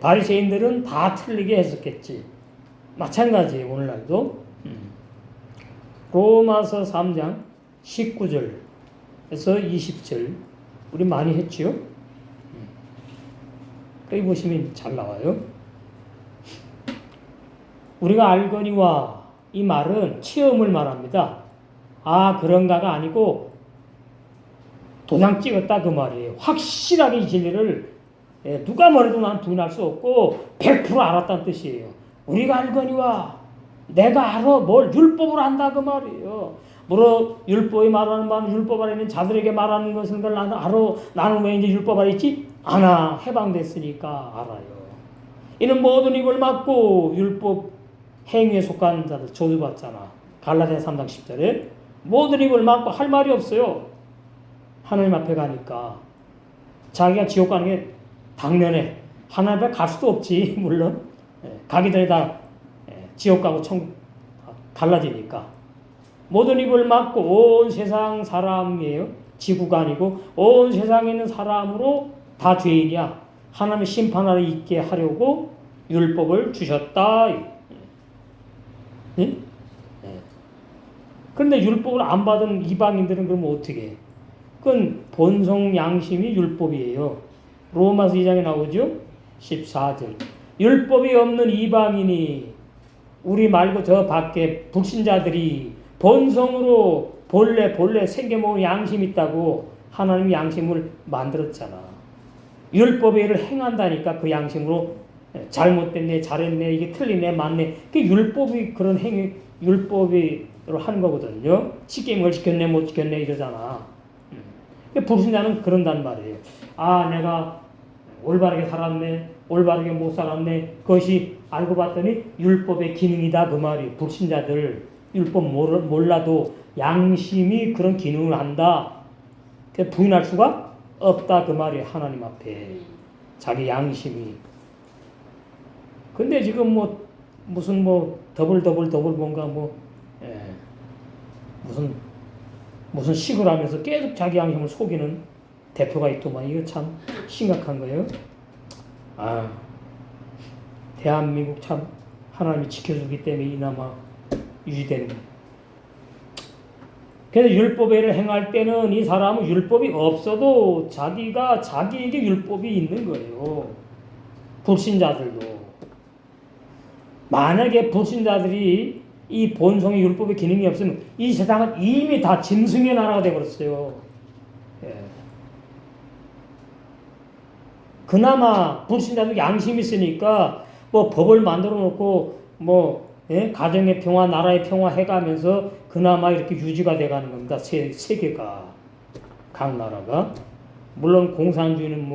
바리새인들은 다 틀리게 해석했지. 마찬가지예요. 오늘날도. 로마서 3장 19절에서 20절 우리 많이 했지요? 여기 보시면 잘 나와요. 우리가 알거니와 이 말은 체험을 말합니다. 아 그런가가 아니고 도장 찍었다 그 말이에요. 확실하게 이 진리를 누가 뭐래도 난 부인할 수 없고 100% 알았다는 뜻이에요. 우리가 알거니와 내가 알아 뭘 율법을 안다 그 말이에요. 뭐로 율법이 말하는 바는 율법 아래 있는 자들에게 말하는 것은 걸 나는 알아. 나는 왜 이제 율법 아래 있지? 아나 해방됐으니까 알아요. 이는 모든 입을 막고 율법 행위에 속한 자들 저주받잖아. 갈라디아 3장 10절에 모든 입을 막고 할 말이 없어요. 하나님 앞에 가니까 자기가 지옥 가는 게 당연해. 하나님 앞에 갈 수도 없지 물론 가기 전에 다 지옥 가고 천국 갈라지니까 모든 입을 막고 온 세상 사람이에요. 지구가 아니고 온 세상에 있는 사람으로 다 죄인이야. 하나님의 심판하러 있게 하려고 율법을 주셨다. 예? 그런데 율법을 안 받은 이방인들은 그러면 어떻게 해? 그건 본성 양심이 율법이에요. 로마서 2장에 나오죠? 14절. 율법이 없는 이방인이 우리 말고 저 밖에 불신자들이 본성으로 본래 생겨먹은 양심이 있다고 하나님이 양심을 만들었잖아. 율법의 일을 행한다니까 그 양심으로 잘못됐네, 잘했네, 이게 틀리네, 맞네. 그 율법이 그런 행위, 율법으로 하는 거거든요. 십계명을 지켰네, 못 지켰네 이러잖아. 불신자는 그런단 말이에요. 아, 내가 올바르게 살았네, 올바르게 못 살았네. 그것이 알고 봤더니 율법의 기능이다 그 말이에요. 불신자들 율법 몰라도 양심이 그런 기능을 한다. 부인할 수가 없다 그 말이에요. 하나님 앞에 자기 양심이. 근데 지금 무슨 더블 뭔가 무슨 식을 하면서 계속 자기 양심을 속이는 대표가 있더만 이거 참 심각한 거예요. 아, 대한민국 참 하나님이 지켜주기 때문에 이나마 유지되는. 그래서 율법의 일을 행할 때는 이 사람은 율법이 없어도 자기에게 율법이 있는 거예요. 불신자들도. 만약에 불신자들이 이 본성의 율법의 기능이 없으면 이 세상은 이미 다 짐승의 나라가 되어버렸어요. 예. 그나마 불신자도 양심이 있으니까 법을 만들어 놓고 가정의 평화, 나라의 평화 해가면서 그나마 이렇게 유지가 돼가는 겁니다. 세계가 각 나라가. 물론 공산주의는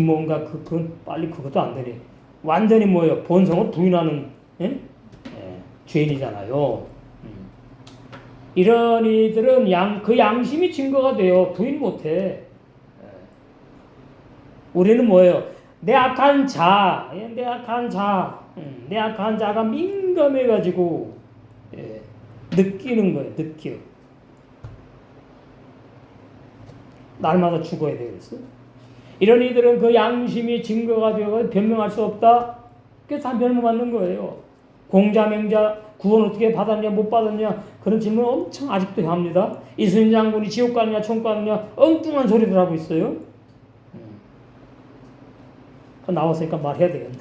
뭔가 그건 빨리 그것도 안 되네. 완전히 본성을 부인하는 죄인이잖아요. 이런 이들은 그 양심이 증거가 돼요. 부인 못해. 우리는 내 악한 자가 민감해가지고 느끼는 거예요. 느껴. 날마다 죽어야 되겠어. 이런 이들은 그 양심이 증거가 되어 변명할 수 없다. 그래서 다 변명받는 거예요. 공자, 맹자, 구원 어떻게 받았냐, 못 받았냐, 그런 질문 엄청 아직도 합니다. 이순신 장군이 지옥 가느냐, 천국 가느냐, 엉뚱한 소리들 하고 있어요. 나왔으니까 말해야 되겠네.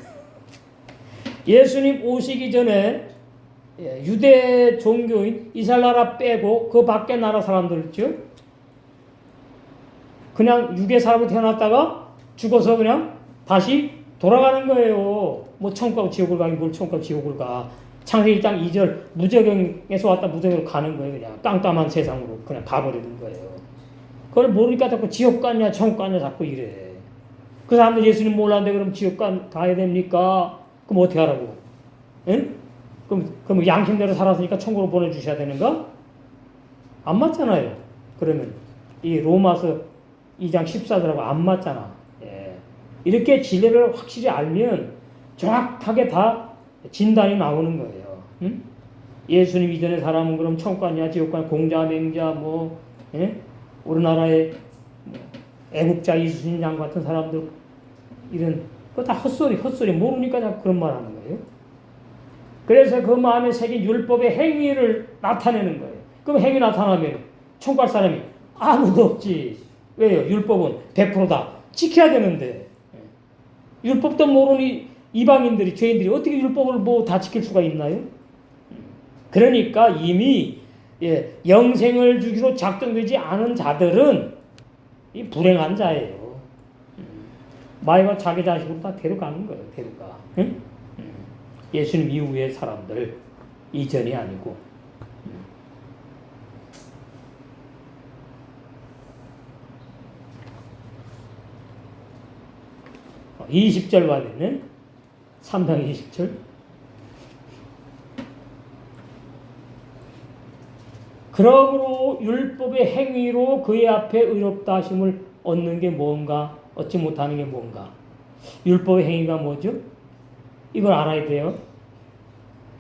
예수님 오시기 전에 유대 종교인 이스라엘 나라 빼고 그 밖에 나라 사람들 있죠. 그냥 육의 사람으로 태어났다가 죽어서 그냥 다시 돌아가는 거예요. 천국 가고 지옥을 가긴 뭘 천국 가고 지옥을 가. 창세기 1장 2절 무저경에서 왔다 무저경으로 가는 거예요. 그냥 깜깜한 세상으로 그냥 가버리는 거예요. 그걸 모르니까 자꾸 지옥 가냐 천국 가냐 자꾸 이래. 그 사람들 예수님 몰랐는데 그럼 지옥 가야 됩니까? 그럼 어떻게 하라고? 응? 그럼 양심대로 살았으니까 천국으로 보내주셔야 되는가? 안 맞잖아요. 그러면 이 로마서 2장 14절하고 안 맞잖아. 예. 이렇게 진리를 확실히 알면 정확하게 다 진단이 나오는 거예요. 응? 예수님 이전의 사람은 그럼 천국 가냐 지옥 가냐 공자 맹자 우리나라의 애국자 이순신 장 같은 사람들 이런 그거 다 헛소리 모르니까 자꾸 그런 말 하는 거예요. 그래서 그 마음에 새긴 율법의 행위를 나타내는 거예요. 그럼 행위 나타나면 총괄 사람이 아무도 없지. 왜요? 율법은 100%다. 지켜야 되는데. 율법도 모르는 이방인들이, 죄인들이 어떻게 율법을 뭐 다 지킬 수가 있나요? 그러니까 이미 영생을 주기로 작정되지 않은 자들은 이 불행한 자예요. 마귀가 자기 자식으로 다 데려가는 거예요. 데려가. 응? 예수님 이후의 사람들, 이전이 아니고. 20절 봐야 되네. 3장 20절. 그러므로 율법의 행위로 그의 앞에 의롭다 하심을 얻는 게 뭔가, 얻지 못하는 게 뭔가. 율법의 행위가 뭐죠? 이걸 알아야 돼요.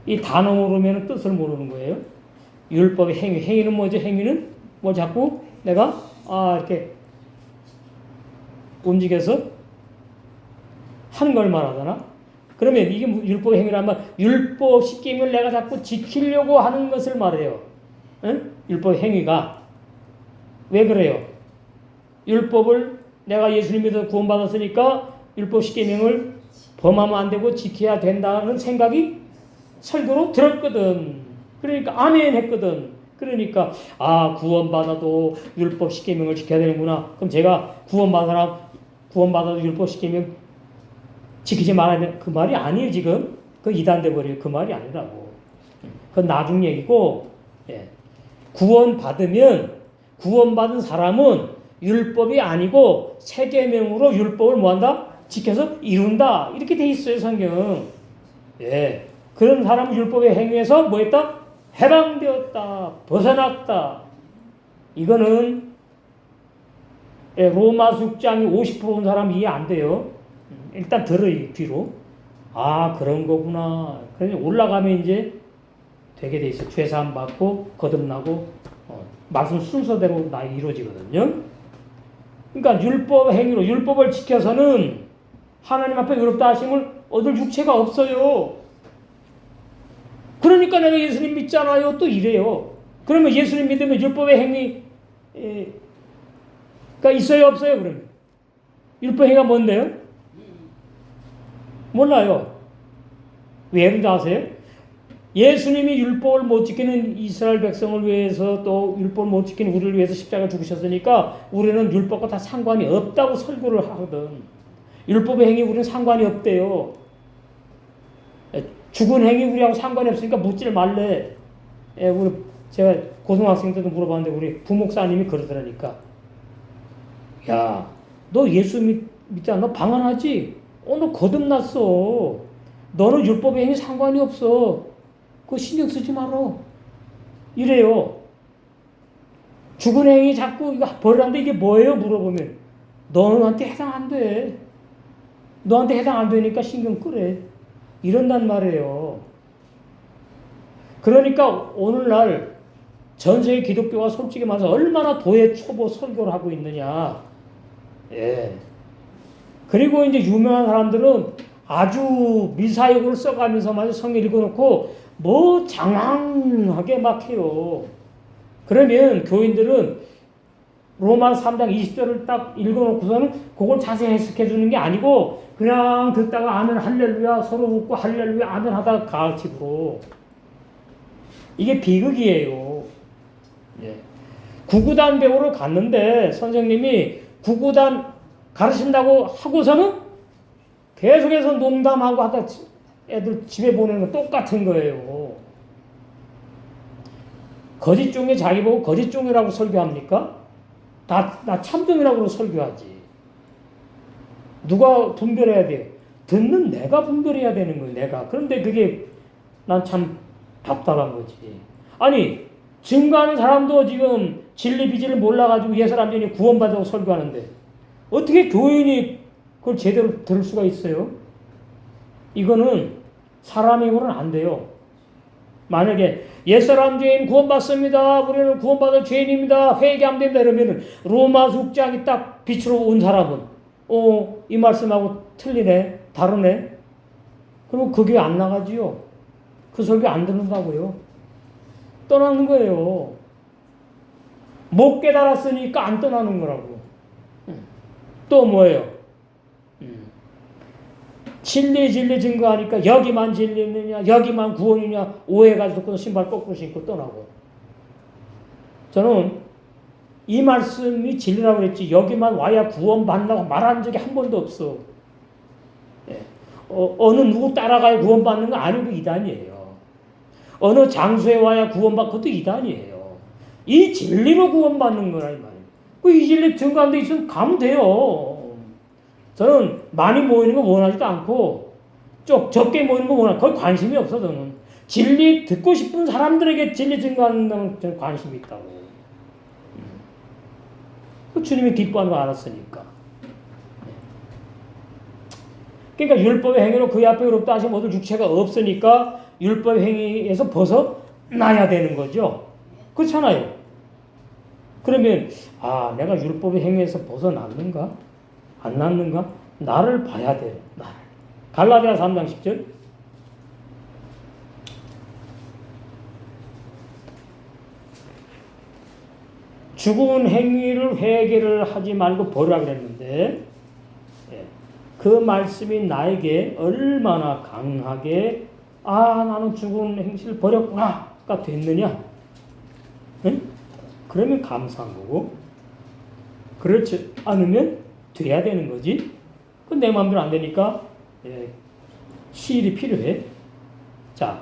이 단어 모르면 뜻을 모르는 거예요. 율법의 행위. 행위는 뭐죠? 행위는 뭐 자꾸 내가 이렇게 움직여서 하는 걸 말하잖아. 그러면 이게 율법의 행위라면 율법 십계명을 내가 자꾸 지키려고 하는 것을 말해요. 응? 율법의 행위가. 왜 그래요? 율법을 내가 예수님 믿어 구원받았으니까 율법 십계명을 범하면 안 되고 지켜야 된다는 생각이 설교로 들었거든. 그러니까 아멘 했거든. 그러니까 구원받아도 율법 십계명을 지켜야 되는구나. 그럼 제가 구원받아도 율법 십계명 지키지 말아야 돼. 그 말이 아니에요 지금. 그 이단돼 버려요. 그 말이 아니라고. 그건 나중 얘기고. 구원받은 사람은 율법이 아니고 새 계명으로 율법을 뭐한다? 지켜서 이룬다. 이렇게 돼 있어요 성경. 그런 사람은 율법의 행위에서 뭐했다? 해방되었다. 벗어났다. 이거는 로마 숙장이 50%온 사람 이해 안 돼요. 일단 들어요 뒤로. 그런 거구나. 그래서 올라가면 이제 되게 돼 있어. 죄사함 받고 거듭나고 말씀 순서대로 나 이루어지거든요. 그러니까 율법 행위로 율법을 지켜서는 하나님 앞에 의롭다 하심을 얻을 육체가 없어요. 그러니까 내가 예수님 믿잖아요. 또 이래요. 그러면 예수님 믿으면 율법의 행위가 있어요 없어요? 그러면 율법 행위가 뭔데요? 몰라요. 왜 그런지 아세요? 예수님이 율법을 못 지키는 이스라엘 백성을 위해서 또 율법을 못 지키는 우리를 위해서 십자가에 죽으셨으니까 우리는 율법과 다 상관이 없다고 설교를 하거든. 율법의 행위 우리는 상관이 없대요. 죽은 행위 우리하고 상관이 없으니까 묻지를 말래. 제가 고등학생 때도 물어봤는데 우리 부목사님이 그러더라니까. 야, 너 예수 믿지 않아? 방언하지? 너 거듭났어. 너는 율법의 행위 상관이 없어. 그거 신경 쓰지 마라. 이래요. 죽은 행위 자꾸 이거 버리라는데 이게 뭐예요? 물어보면 너한테 해당 안 돼. 너한테 해당 안 되니까 신경 끄래. 이런단 말이에요. 그러니까 오늘날 전 세계 기독교가 솔직히 말해서 얼마나 도의 초보 설교를 하고 있느냐. 그리고 이제 유명한 사람들은 아주 미사역을 써가면서 마저 성경 읽어놓고 뭐 장황하게 막 해요. 그러면 교인들은 로마 3장 20절을 딱 읽어놓고서는 그걸 자세히 해석해 주는 게 아니고 그냥 듣다가 아멘 할렐루야 서로 웃고 할렐루야 아멘 하다가 가르치고. 이게 비극이에요. 구구단 배우러 갔는데 선생님이 구구단 가르친다고 하고서는 계속해서 농담하고 하다 애들 집에 보내는 거 똑같은 거예요. 거짓종이 자기 보고 거짓종이라고 설교합니까? 나 참종이라고 설교하지. 누가 분별해야 돼요? 듣는 내가 분별해야 되는 거예요. 내가. 그런데 그게 난 참 답답한 거지. 아니 증거하는 사람도 지금 진리 비지를 몰라가지고 예사람들이 구원받아서 설교하는데 어떻게 교인이 그걸 제대로 들을 수가 있어요? 이거는 사람이고는 안 돼요. 만약에 옛사람 죄인 구원받습니다. 우리는 구원받을 죄인입니다. 회개하면 됩니다. 이러면 로마 숙장이 딱 빛으로 온 사람은 이 말씀하고 틀리네. 다르네. 그럼 그게 안 나가지요. 그 설교 안 듣는다고요. 떠나는 거예요. 못 깨달았으니까 안 떠나는 거라고. 또 뭐예요? 진리 증거하니까 여기만 진리느냐, 여기만 구원이냐, 오해가지고 신발 거꾸로 신고 떠나고. 저는 이 말씀이 진리라고 그랬지, 여기만 와야 구원받는다고 말한 적이 한 번도 없어. 예. 어느 누구 따라가야 구원받는 거 아니고 이단이에요. 어느 장소에 와야 구원받고 그것도 이단이에요. 이 진리로 구원받는 거라 이 말이에요. 이 진리 증거하는 데 있으면 가면 돼요. 저는 많이 모이는 거 원하지도 않고 적게 모이는 거 원하고 거의 관심이 없어. 저는 진리 듣고 싶은 사람들에게 진리 증거하는 데는 저는 관심이 있다고. 주님이 기뻐하는 거 알았으니까. 그러니까 율법의 행위로 그의 앞에 의롭다 하심 얻을 육체가 없으니까 율법의 행위에서 벗어나야 되는 거죠. 그렇잖아요. 그러면 내가 율법의 행위에서 벗어났는가? 안 났는가? 나를 봐야 돼요. 나를. 갈라디아 3장 10절. 죽은 행위를 회개를 하지 말고 버리라 그랬는데 그 말씀이 나에게 얼마나 강하게 나는 죽은 행실을 버렸구나가 됐느냐? 응? 그러면 감사한 거고, 그렇지 않으면 돼야 되는 거지. 그건 내 마음대로 안 되니까 시일이 필요해. 자,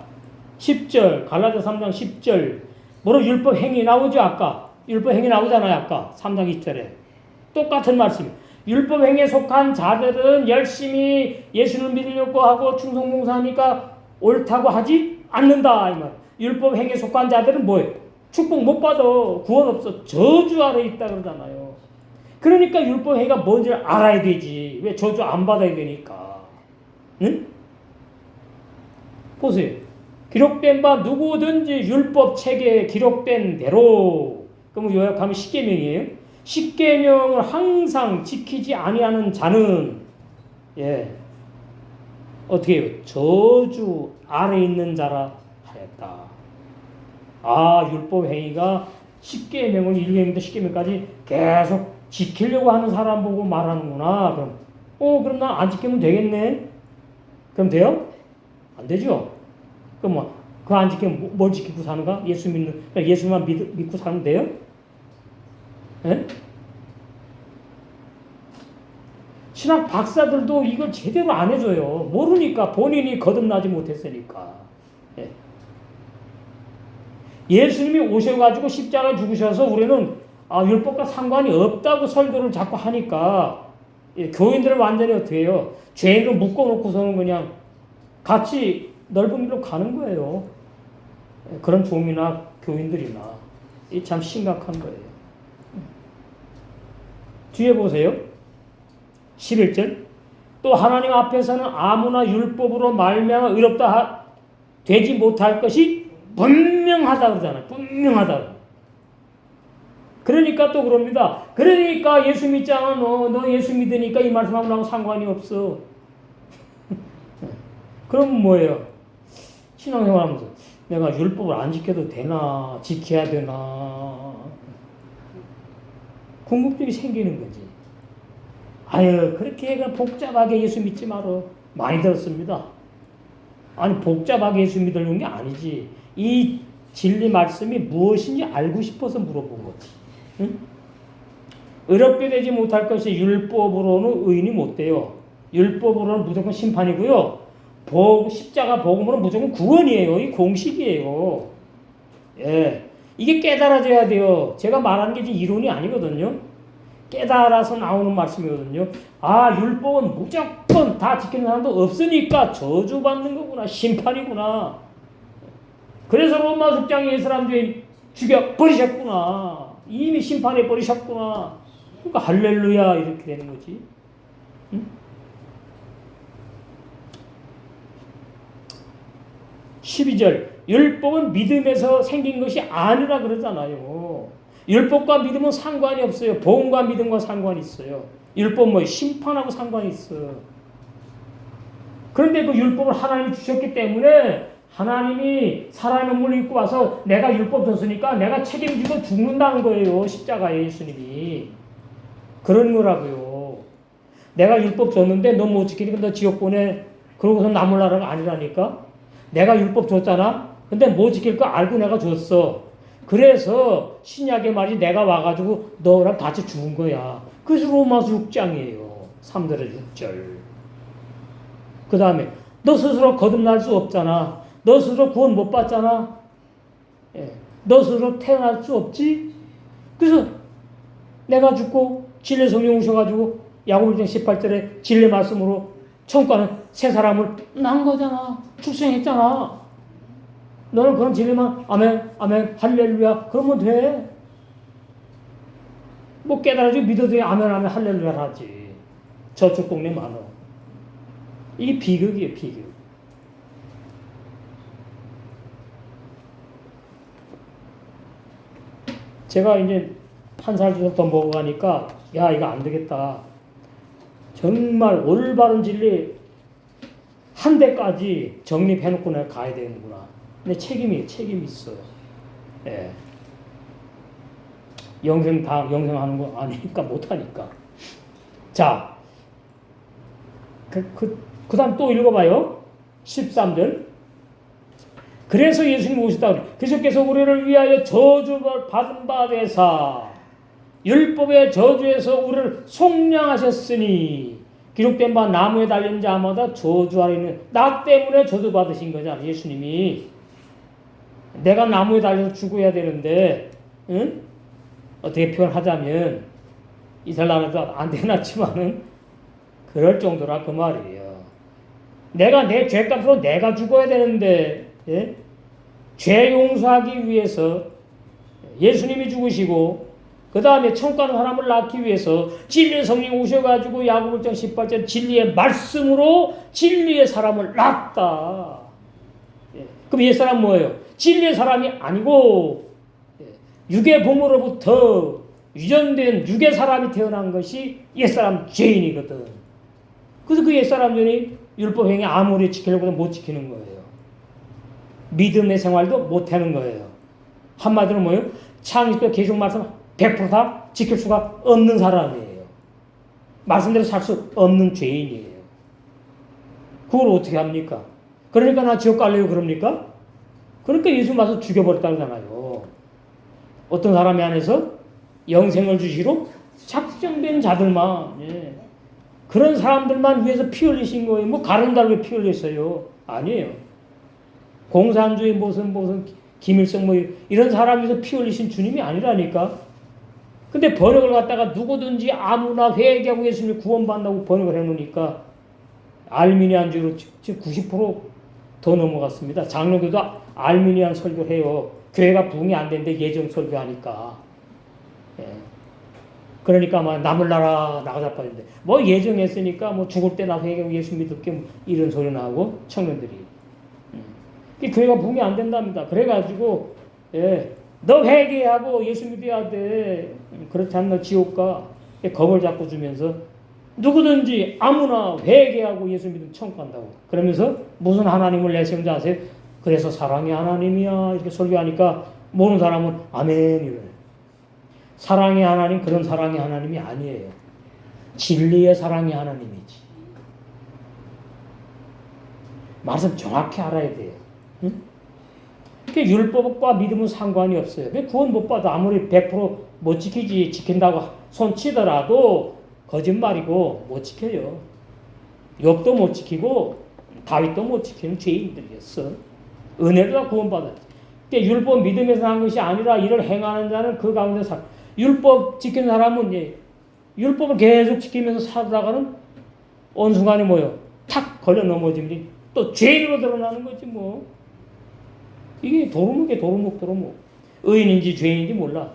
10절 갈라디아 3장 10절 뭐로 율법 행위 나오죠? 아까 율법 행위 나오잖아요. 아까 3장 20절에 똑같은 말씀. 율법 행위에 속한 자들은 열심히 예수를 믿으려고 하고 충성봉사하니까 옳다고 하지 않는다 이 말. 율법 행위에 속한 자들은 뭐예요? 축복 못 받아. 구원 없어. 저주 아래 있다 그러잖아요. 그러니까 율법 행위가 뭔지를 알아야 되지. 왜 저주 안 받아야 되니까. 응? 보세요. 기록된 바 누구든지 율법 책에 기록된 대로, 그럼 요약하면 십계명이에요. 십계명을 항상 지키지 아니하는 자는 어떻게 해요? 저주 아래 있는 자라 하였다. 율법 행위가 십계명을 1계명부터 10계명까지 계속 지키려고 하는 사람 보고 말하는구나. 그럼 난 안 지키면 되겠네. 그럼 돼요? 안 되죠. 그럼 그거 안 지키면 뭘 지키고 사는가? 예수만 믿고 사는 돼요? 예? 신학 박사들도 이걸 제대로 안 해줘요. 모르니까, 본인이 거듭나지 못했으니까. 예. 예수님이 오셔가지고 십자가에 죽으셔서 우리는 율법과 상관이 없다고 설교를 자꾸 하니까 교인들을 완전히 어떻게 해요? 죄인으로 묶어놓고서는 그냥 같이 넓은 길로 가는 거예요. 그런 종이나 교인들이나. 이 참 심각한 거예요. 뒤에 보세요. 11절. 또 하나님 앞에서는 아무나 율법으로 말미암아 의롭다 되지 못할 것이 분명하다 그러잖아요. 분명하다. 그러니까 또 그럽니다. 그러니까 예수 믿잖아. 너 예수 믿으니까 이 말씀하고 나하고 상관이 없어. 그럼 뭐예요? 신앙생활하면서 내가 율법을 안 지켜도 되나? 지켜야 되나? 궁금증이 생기는 거지. 그렇게 그냥 복잡하게 예수 믿지 마라. 많이 들었습니다. 복잡하게 예수 믿으려는 게 아니지. 이 진리 말씀이 무엇인지 알고 싶어서 물어본 거지. 응? 의롭게 되지 못할 것이 율법으로는 의인이 못 돼요. 율법으로는 무조건 심판이고요. 십자가 복음으로는 무조건 구원이에요. 이 공식이에요. 이게 깨달아져야 돼요. 제가 말하는 게 이론이 아니거든요. 깨달아서 나오는 말씀이거든요. 율법은 무조건 다 지키는 사람도 없으니까 저주받는 거구나. 심판이구나. 그래서 로마 숙장이 이 사람들이 죽여버리셨구나. 이미 심판해버리셨구나. 그러니까 할렐루야 이렇게 되는 거지. 응? 12절. 율법은 믿음에서 생긴 것이 아니라 그러잖아요. 율법과 믿음은 상관이 없어요. 복음과 믿음과 상관이 있어요. 율법 심판하고 상관이 있어요. 그런데 그 율법을 하나님이 주셨기 때문에 하나님이 살아있는 물을 입고 와서 내가 율법 줬으니까 내가 책임지고 죽는다는 거예요. 십자가에 예수님이. 그런 거라고요. 내가 율법 줬는데 너 못 지키니까 너 지옥 보내. 그러고서 남을 나라가 아니라니까. 내가 율법 줬잖아. 근데 못 지킬 거 알고 내가 줬어. 그래서 신약의 말이 내가 와가지고 너랑 같이 죽은 거야. 그래서 로마서 6장이에요. 3절에 6절. 그 다음에 너 스스로 거듭날 수 없잖아. 너 스스로 구원 못 받잖아. 예. 너 스스로 태어날 수 없지. 그래서 내가 죽고 진리의 성령 오셔가지고 야고보서 18절에 진리의 말씀으로 천국가는 새 사람을 낳은 거잖아. 출생했잖아. 너는 그런 진리만 아멘 아멘 할렐루야 그러면 돼. 뭐 깨달아지고 믿어도 아멘 아멘 할렐루야 하지. 저쪽 동네 많어. 이게 비극이에요. 비극. 제가 이제 한 살 더 먹어가니까 야 이거 안 되겠다. 정말 올바른 진리 한 대까지 정립해놓고 내가 가야 되는구나. 근데 책임이 있어요. 예. 영생하는 거 아니니까 못하니까. 자, 그 다음 또 읽어봐요. 13절. 그래서 예수님 오셨다 그래. 그리스도께서 우리를 위하여 저주받은 바 되사 율법의 저주에서 우리를 속량하셨으니 기록된 바 나무에 달린 자마다 저주 아래 있는 나 때문에 저주받으신 거잖아. 예수님이. 내가 나무에 달려서 죽어야 되는데 응? 어떻게 표현하자면 이스라엘 나라도 안 되났지만은 그럴 정도라 그 말이에요. 내가 내 죄값으로 내가 죽어야 되는데 예? 죄 용서하기 위해서 예수님이 죽으시고 그 다음에 천국 가는 사람을 낳기 위해서 진리의 성령 오셔가지고 야고보서 18절 진리의 말씀으로 진리의 사람을 낳았다. 예. 그럼 옛사람 뭐예요? 진리의 사람이 아니고 육의 부모로부터 유전된 육의 사람이 태어난 것이 옛사람 죄인이거든. 그래서 그 옛사람 죄인이 율법 행위 아무리 지키려고 해도 못 지키는 거예요. 믿음의 생활도 못하는 거예요. 한마디로 뭐예요? 창세기도 계속 말씀 100%다 지킬 수가 없는 사람이에요. 말씀대로 살 수 없는 죄인이에요. 그걸 어떻게 합니까? 그러니까 나 지옥 갈래요 그럽니까? 그러니까 예수 와서 죽여버렸다잖아요. 어떤 사람이 안에서 영생을 주시로 작정된 자들만 예. 그런 사람들만 위해서 피 흘리신 거예요. 뭐 가른 달고 피 흘렸어요. 아니에요. 공산주의 무슨 김일성 뭐 이런 사람 위해서 피 흘리신 주님이 아니라니까. 근데 번역을 갖다가 누구든지 아무나 회개하고 예수님이 구원받는다고 번역을 해놓으니까 알미니안주의로 지금 90% 더 넘어갔습니다. 장로교도 알미니안 설교를 해요. 교회가 부흥이 안 되는데 예정 설교하니까. 예. 그러니까 막 남을 나라 나가자 빠진데 뭐 예정했으니까 뭐 죽을 때 나 회개하고 예수 믿을게 뭐 이런 소리 나고 청년들이. 교회가 부흥이 안 된답니다. 그래가지고 예. 너 회개하고 예수 믿어야 돼. 그렇지 않나 지옥 가. 겁을 자꾸 주면서 누구든지 아무나 회개하고 예수 믿으면 천국 간다고. 그러면서 무슨 하나님을 내세운지 아세요? 그래서 사랑의 하나님이야 이렇게 설교하니까 모르는 사람은 아멘 이래요. 사랑의 하나님 그런 사랑의 하나님이 아니에요. 진리의 사랑의 하나님이지. 말씀 정확히 알아야 돼요. 응? 율법과 믿음은 상관이 없어요. 구원 못 받아 아무리 100% 못 지키지 지킨다고 손 치더라도 거짓말이고 못 지켜요. 욥도 못 지키고 다윗도 못 지키는 죄인들이었어. 은혜로 다 구원받았지. 율법 믿음에서 한 것이 아니라 이를 행하는 자는 그 가운데 살. 율법 지키는 사람은 율법을 계속 지키면서 살다가는 어느 순간에 뭐요? 탁 걸려 넘어지면 또 죄인으로 드러나는 거지 뭐. 이게 도루묵. 의인인지 죄인인지 몰라.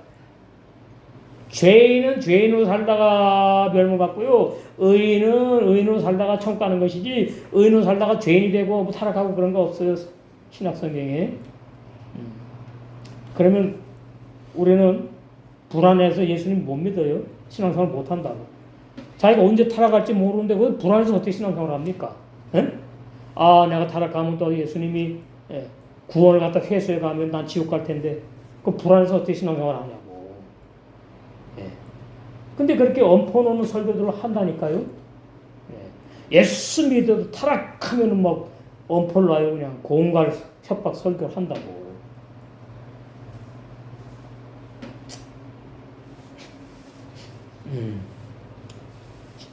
죄인은 죄인으로 살다가 멸망받고요. 의인은 의인으로 살다가 천국 가는 것이지 의인으로 살다가 죄인이 되고 뭐 타락하고 그런 거 없어요. 신약성경에. 그러면 우리는 불안해서 예수님 못 믿어요. 신앙생활 못 한다고. 자기가 언제 타락할지 모르는데 그 불안해서 어떻게 신앙생활을 합니까? 에? 아 내가 타락하면 또 예수님이 예. 구원을 갖다 회수해 가면 난 지옥 갈 텐데 그 불안해서 어떻게 신앙생활 하냐고. 예. 근데 그렇게 엎어놓는 설교들을 한다니까요. 예. 예수 믿어도 타락하면은 막 엎어를 놔요. 그냥 공갈 협박 설교를 한다고.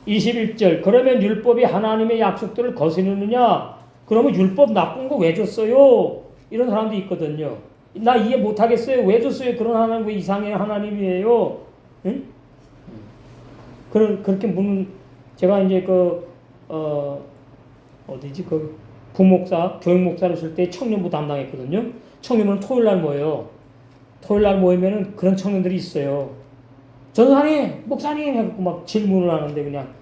21절 그러면 율법이 하나님의 약속들을 거스르느냐? 그러면 율법 나쁜 거 왜 줬어요? 이런 사람도 있거든요. 나 이해 못하겠어요. 왜 줬어요? 그런 하나님 왜 이상의 하나님이에요? 응? 그렇게 묻는 제가 이제 어디지 부목사 교육 목사를 쓸 때 청년부 담당했거든요. 청년부는 토요일 날 모여요. 토요일 날 모이면은 그런 청년들이 있어요. 전사님, 목사님 해갖고 막 질문을 하는데 그냥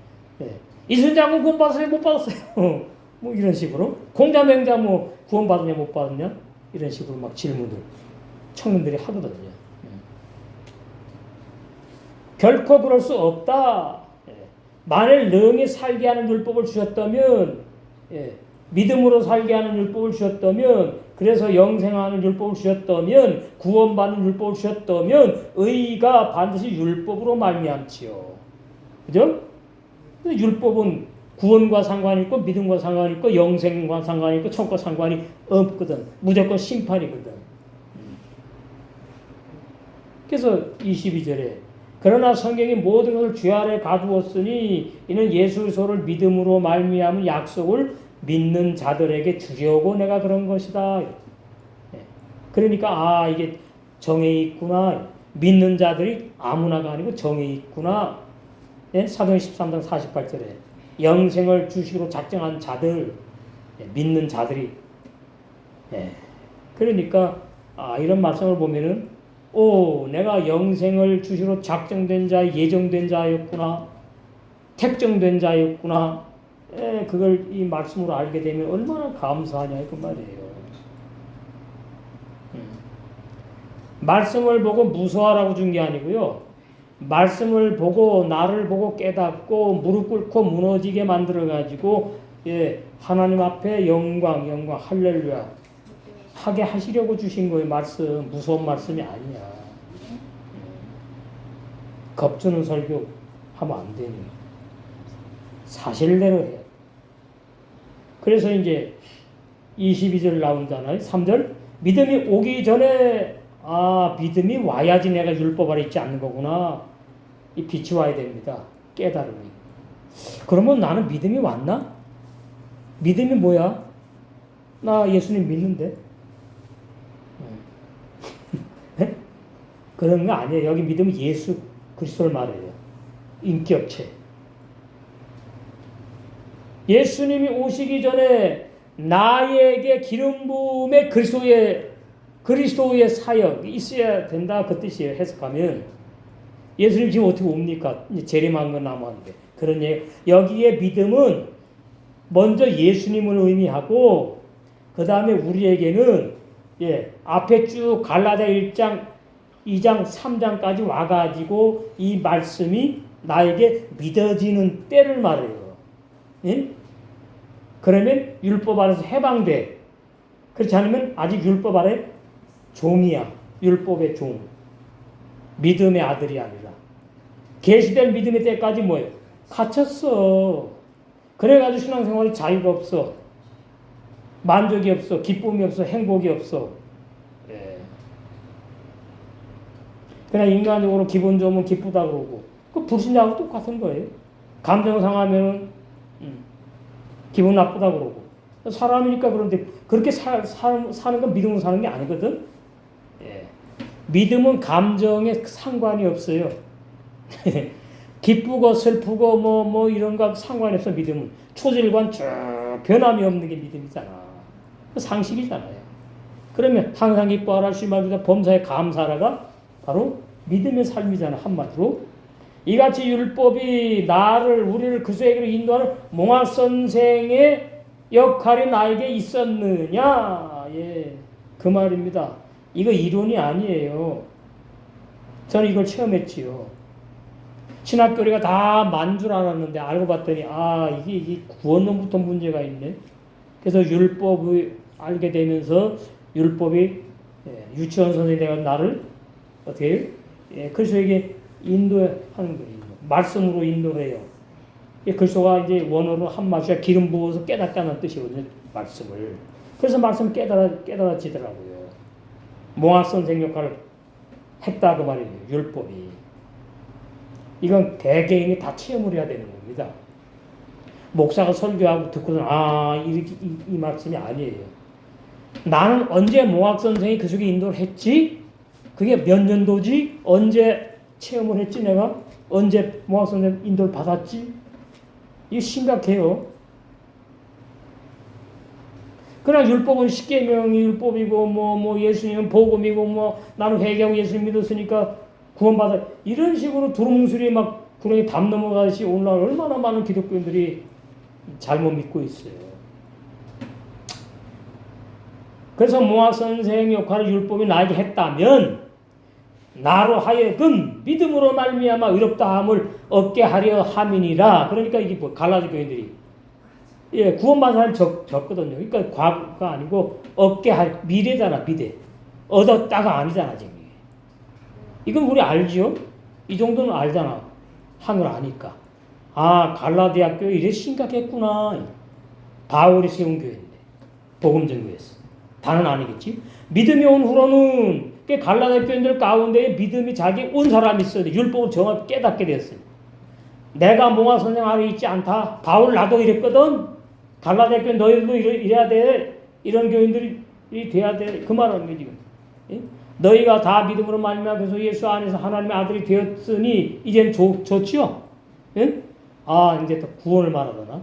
이순장군 구원 받았어요? 못 받았어요? 뭐 이런 식으로 공자 맹자 뭐 구원 받았냐 못 받았냐 이런 식으로 막 질문을 청년들이 하거든요. 결코 그럴 수 없다. 만일 능히 살게 하는 율법을 주셨다면 믿음으로 살게 하는 율법을 주셨다면 그래서 영생하는 율법을 주셨다면 구원받는 율법을 주셨다면 의가 반드시 율법으로 말미암지요. 그죠? 율법은 구원과 상관이 있고 믿음과 상관이 있고 영생과 상관이 있고 천국과 상관이 없거든. 무조건 심판이거든. 그래서 22절에 그러나 성경이 모든 것을 주 아래 가두었으니 이는 예수 그리스도를 믿음으로 말미암은 약속을 믿는 자들에게 주려고 내가 그런 것이다. 그러니까 이게 정에 있구나. 믿는 자들이 아무나가 아니고 정에 있구나. 사도행 13장 48절에 영생을 주시기로 작정한 자들, 믿는 자들이. 그러니까 이런 말씀을 보면은 내가 영생을 주시기로 작정된 자, 예정된 자였구나. 택정된 자였구나. 그걸 이 말씀으로 알게 되면 얼마나 감사하냐 그 말이에요. 말씀을 보고 무서워하라고 준 게 아니고요. 말씀을 보고 나를 보고 깨닫고 무릎 꿇고 무너지게 만들어가지고 하나님 앞에 영광 할렐루야 하게 하시려고 주신 거예요. 말씀 무서운 말씀이 아니야. 겁주는 설교 하면 안 되니 사실대로 해. 그래서 이제 22절 나온잖아요. 3절 믿음이 오기 전에 믿음이 와야지 내가 율법 아래 있지 않는 거구나. 이 빛이 와야 됩니다. 깨달음이. 그러면 나는 믿음이 왔나? 믿음이 뭐야? 나 예수님 믿는데. 그런 거 아니에요. 여기 믿음은 예수 그리스도를 말해요. 인격체. 예수님이 오시기 전에 나에게 기름 부음의 그리스도의 사역이 있어야 된다. 그 뜻이에요. 해석하면. 예수님 지금 어떻게 옵니까? 재림한 건 남았는데. 그런 얘기. 여기에 믿음은 먼저 예수님을 의미하고, 그 다음에 우리에게는, 앞에 쭉 갈라디아 1장, 2장, 3장까지 와가지고 이 말씀이 나에게 믿어지는 때를 말해요. 그러면 율법 아래서 해방돼. 그렇지 않으면 아직 율법 아래 종이야. 율법의 종. 믿음의 아들이 아니라. 계시된 믿음의 때까지 뭐예요? 갇혔어. 그래가지고 신앙생활에 자유가 없어. 만족이 없어. 기쁨이 없어. 행복이 없어. 그냥 인간적으로 기분 좋으면 기쁘다 그러고. 그 불신자하고 똑같은 거예요. 감정 상하면 기분 나쁘다 그러고. 사람이니까 그런데 그렇게 사는 건 믿음으로 사는 게 아니거든. 믿음은 감정에 상관이 없어요. 기쁘고 슬프고 뭐 이런 거 상관이 없어. 믿음은 초질관 쭉 변함이 없는 게 믿음이잖아. 상식이잖아요. 그러면 항상 기뻐하라 실망보다 범사에 감사하라가 바로 믿음의 삶이잖아. 한마디로 이같이 율법이 우리를 그리스도에게로 인도하는 몽학 선생의 역할이 나에게 있었느냐? 그 말입니다. 이거 이론이 아니에요. 저는 이걸 체험했지요. 신학교리가 다 만 줄 알았는데 알고 봤더니 이게 구원론부터 문제가 있네. 그래서 율법의 알게 되면서 율법이 유치원 선생님이 내가 나를 어떻게 해요? 그리스도에게 인도하는 거예요. 말씀으로 인도해요. 그리스도가 이제 원어로 한마디가 기름 부어서 깨닫게 하는 뜻이거든요. 말씀을. 그래서 말씀 깨달아지더라고요. 몽학 선생 역할을 했다 그 말이에요. 율법이. 이건 개개인이 다 체험을 해야 되는 겁니다. 목사가 설교하고 듣고는 이렇게 이 말씀이 아니에요. 나는 언제 몽학 선생이 그 속에 인도를 했지? 그게 몇 년도지? 언제 체험을 했지 내가? 언제 몽학 선생 인도를 받았지? 이게 심각해요. 그러나 율법은 십계명이 율법이고 예수님은 복음이고 나는 회개하고 예수 믿었으니까 구원받아 이런 식으로 두루뭉술이 막 구렁이 담 넘어가듯이 오늘날 얼마나 많은 기독교인들이 잘못 믿고 있어요. 그래서 몽학 선생 역할을 율법이 나에게 했다면 나로 하여금 믿음으로 말미암아 의롭다함을 얻게 하려 함이니라. 그러니까 이게 갈라디 교인들이 구원받은 사람이 적거든요. 그러니까 과거가 아니고 얻게 할 미래잖아. 미래. 얻었다가 아니잖아 지금. 이건 우리 알지요? 이 정도는 알잖아. 한글 아니까. 갈라디아 교회 이래 심각했구나. 바울이 세운 교회인데 복음전교회에서. 다는 아니겠지. 믿음이 온 후로는 갈라디아 교인들 가운데 믿음이 자기 온 사람이 있어요. 율법을 정확히 깨닫게 되었어요. 내가 몽학 선생 아래 있지 않다. 바울 나도 이랬거든. 갈라디아 교인 너희들도 이래야 돼. 이런 교인들이 돼야 돼. 그 말하는 거예요 지금. 예? 너희가 다 믿음으로 말미암아 그래서 예수 안에서 하나님의 아들이 되었으니 이젠 좋지요. 예? 이제 또 구원을 말하더나.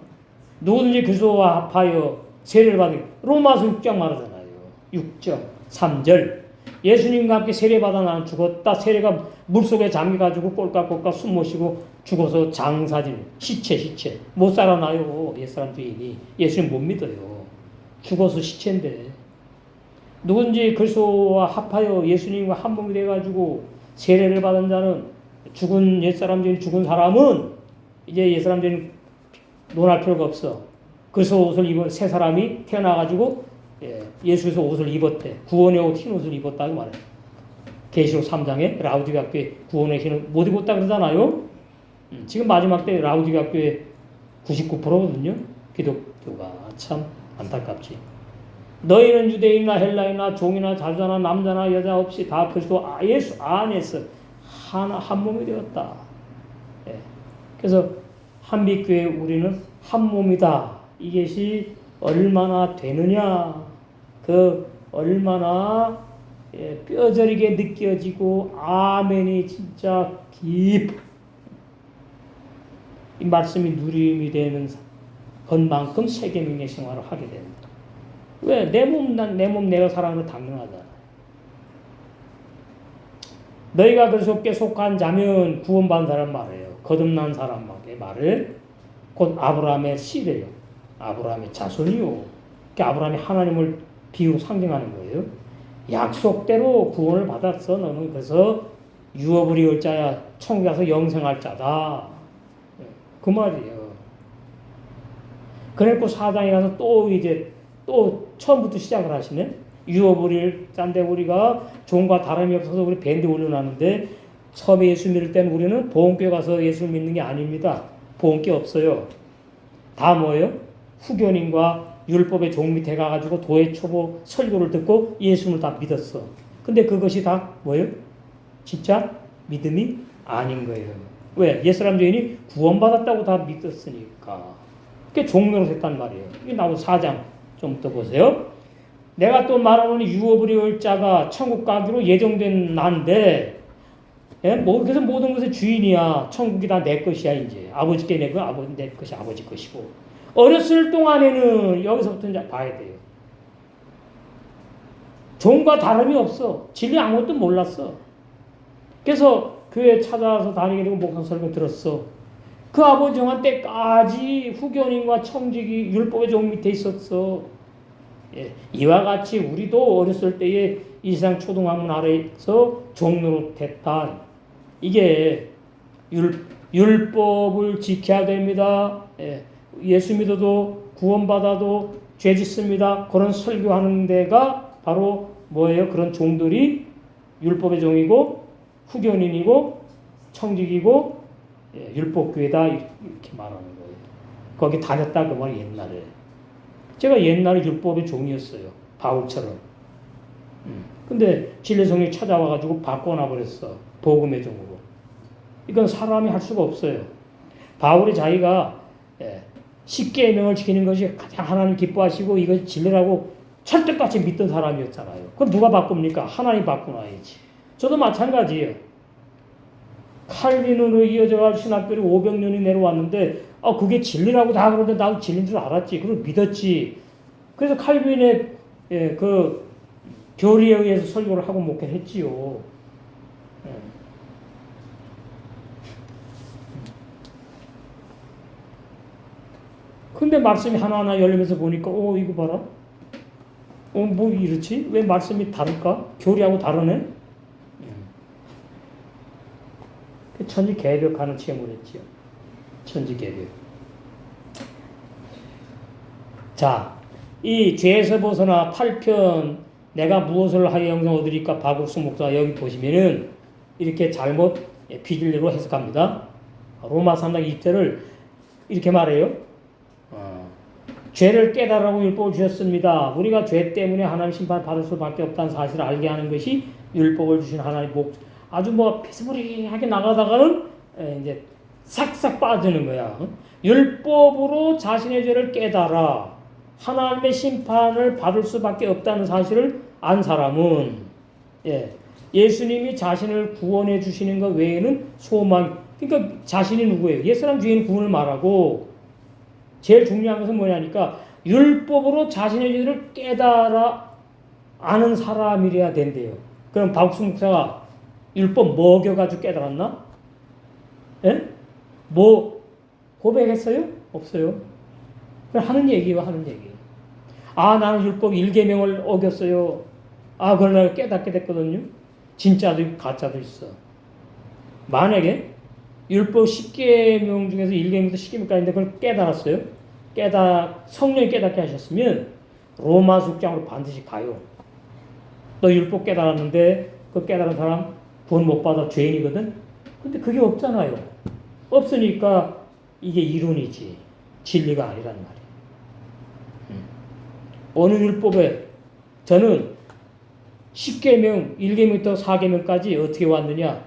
누구든지 그리스도와 합하여 세례를 받은 로마서 6장 말하잖아요. 6장 3절 예수님과 함께 세례받아 나는 죽었다. 세례가 물속에 잠겨가지고 꼴깍꼴깍 숨 못 쉬고 죽어서 장사진 시체 못 살아나요. 옛사람 주인이 예수님 못 믿어요. 죽어서 시체인데 누군지 그리스도와 합하여 예수님과 한 몸이 돼가지고 세례를 받은 자는 죽은 옛사람 주인 죽은 사람은 이제 옛사람 주인 논할 필요가 없어. 그리스도 옷을 입은 새 사람이 태어나가지고 예수에서 옷을 입었대. 구원의 옷, 흰 옷을 입었다고 말해요. 계시록 3장에 라우디게아 교회 구원의 흰 옷 못 입었다 그러잖아요. 지금 마지막 때 라우디게아 교회 99%거든요. 기독교가 참 안타깝지. 너희는 유대인이나 헬라인이나 종이나 자주나 남자나 여자 없이 다 그리스도 예수 안에서 한 몸이 되었다. 그래서 한빛교회 우리는 한 몸이다. 이것이 얼마나 되느냐, 얼마나 뼈저리게 느껴지고 아멘이 진짜 이 말씀이 누림이 되는 것만큼 세계명의 생활을 하게 됩니다. 왜? 내 몸 내가 살아가는 거 당연하다. 너희가 그리스도께 속한 자면 구원받은 사람 말이에요. 거듭난 사람의 말을 곧 아브라함의 씨래요. 아브라함의 자손이요. 아브라함이 하나님을 비유 상징하는 거예요. 약속대로 구원을 받았어. 너는 그래서 유업을 이을 자야. 천국에 가서 영생할 자다. 그 말이에요. 그래고 사장에 가서 또 처음부터 시작을 하시네. 유업을 이을 자인데 우리가 종과 다름이 없어서 우리 밴드 올려놨는데 처음에 예수 믿을 때는 우리는 보험교회 가서 예수 믿는 게 아닙니다. 보험교 없어요. 다 뭐예요? 후견인과 율법의 종 밑에 가가지고 도의 초보 설교를 듣고 예수를 다 믿었어. 근데 그것이 다 뭐예요? 진짜 믿음이 아닌 거예요. 왜? 옛사람 죄인이 구원받았다고 다 믿었으니까. 그게 종로로 했단 말이에요. 이게 나오고 4장 좀 더 보세요. 내가 또 말하노니 유업을 이을 자가 천국 가기로 예정된 난데 그래서 모든 것의 주인이야. 천국이 다 내 것이야 이제. 아버지께 내 거, 내 것이 아버지 것이고. 어렸을 동안에는 여기서부터 이제 봐야 돼요. 종과 다름이 없어. 진리 아무것도 몰랐어. 그래서 교회 찾아와서 다니게 되고 목사 설교 들었어. 그 아버지 정한 때까지 후견인과 청직이 율법의 종 밑에 있었어. 이와 같이 우리도 어렸을 때에 이 세상 초등학문 아래에서 종로로 됐다. 이게 율법을 지켜야 됩니다. 예수 믿어도 구원받아도 죄 짓습니다. 그런 설교하는 데가 바로 뭐예요? 그런 종들이 율법의 종이고 후견인이고 청직이고 율법교회다 이렇게 말하는 거예요. 거기 다녔다 그 말이 옛날에. 제가 옛날에 율법의 종이었어요. 바울처럼. 근데 진리 성령이 찾아와가지고 바꿔놔버렸어. 복음의 종으로. 이건 사람이 할 수가 없어요. 바울이 자기가 십계명을 지키는 것이 가장 하나님 기뻐하시고 이것이 진리라고 철떡같이 믿던 사람이었잖아요. 그럼 누가 바꿉니까? 하나님 바꾸놔야지. 저도 마찬가지예요. 칼빈으로 이어져갈 신학교를 500년이 내려왔는데 그게 진리라고 다 그러는데 나도 진리인 줄 알았지. 그걸 믿었지. 그래서 칼빈의 그 교리에 의해서 설교를 하고 목회했지요. 근데 말씀이 하나하나 열리면서 보니까 이거 봐라. 뭐 이렇지? 왜 말씀이 다를까? 교리하고 다르네? 천지개벽하는 체험을 했지요. 천지개벽. 자, 이 죄에서 벗어나 8편 내가 무엇을 하여 영생 얻으리까 박옥수 목사 여기 보시면은 이렇게 잘못 비질리로 해석합니다. 로마 3장 2절을 이렇게 말해요. 죄를 깨달으라고 율법을 주셨습니다. 우리가 죄 때문에 하나님 심판 받을 수밖에 없다는 사실을 알게 하는 것이 율법을 주신 하나님 목. 아주 뭐 피스무리하게 나가다가는 이제 싹싹 빠지는 거야. 율법으로 자신의 죄를 깨달아 하나님의 심판을 받을 수밖에 없다는 사실을 안 사람은 예수님이 자신을 구원해 주시는 것 외에는 소망. 그러니까 자신이 누구예요? 옛사람 주인 구원을 말하고 제일 중요한 것은 뭐냐니까 율법으로 자신의 죄를 깨달아 아는 사람이래야 된대요. 그럼 박수 목사가 율법 먹여가지고 깨달았나? 예? 뭐 고백했어요? 없어요. 그냥 하는 얘기예요. 하는 얘기. 나는 율법 1계명을 어겼어요. 그걸 내가 깨닫게 됐거든요. 진짜도 있고 가짜도 있어. 만약에 율법 10계명 중에서 1계명부터 10계명까지인데 그걸 깨달았어요. 성령이 깨닫게 하셨으면 로마 숙장으로 반드시 가요. 너 율법 깨달았는데 그 깨달은 사람 구원 못 받아 죄인이거든. 근데 그게 없잖아요. 없으니까 이게 이론이지 진리가 아니란 말이에요. 어느 율법에 저는 10계명, 1계명부터 4계명까지 어떻게 왔느냐?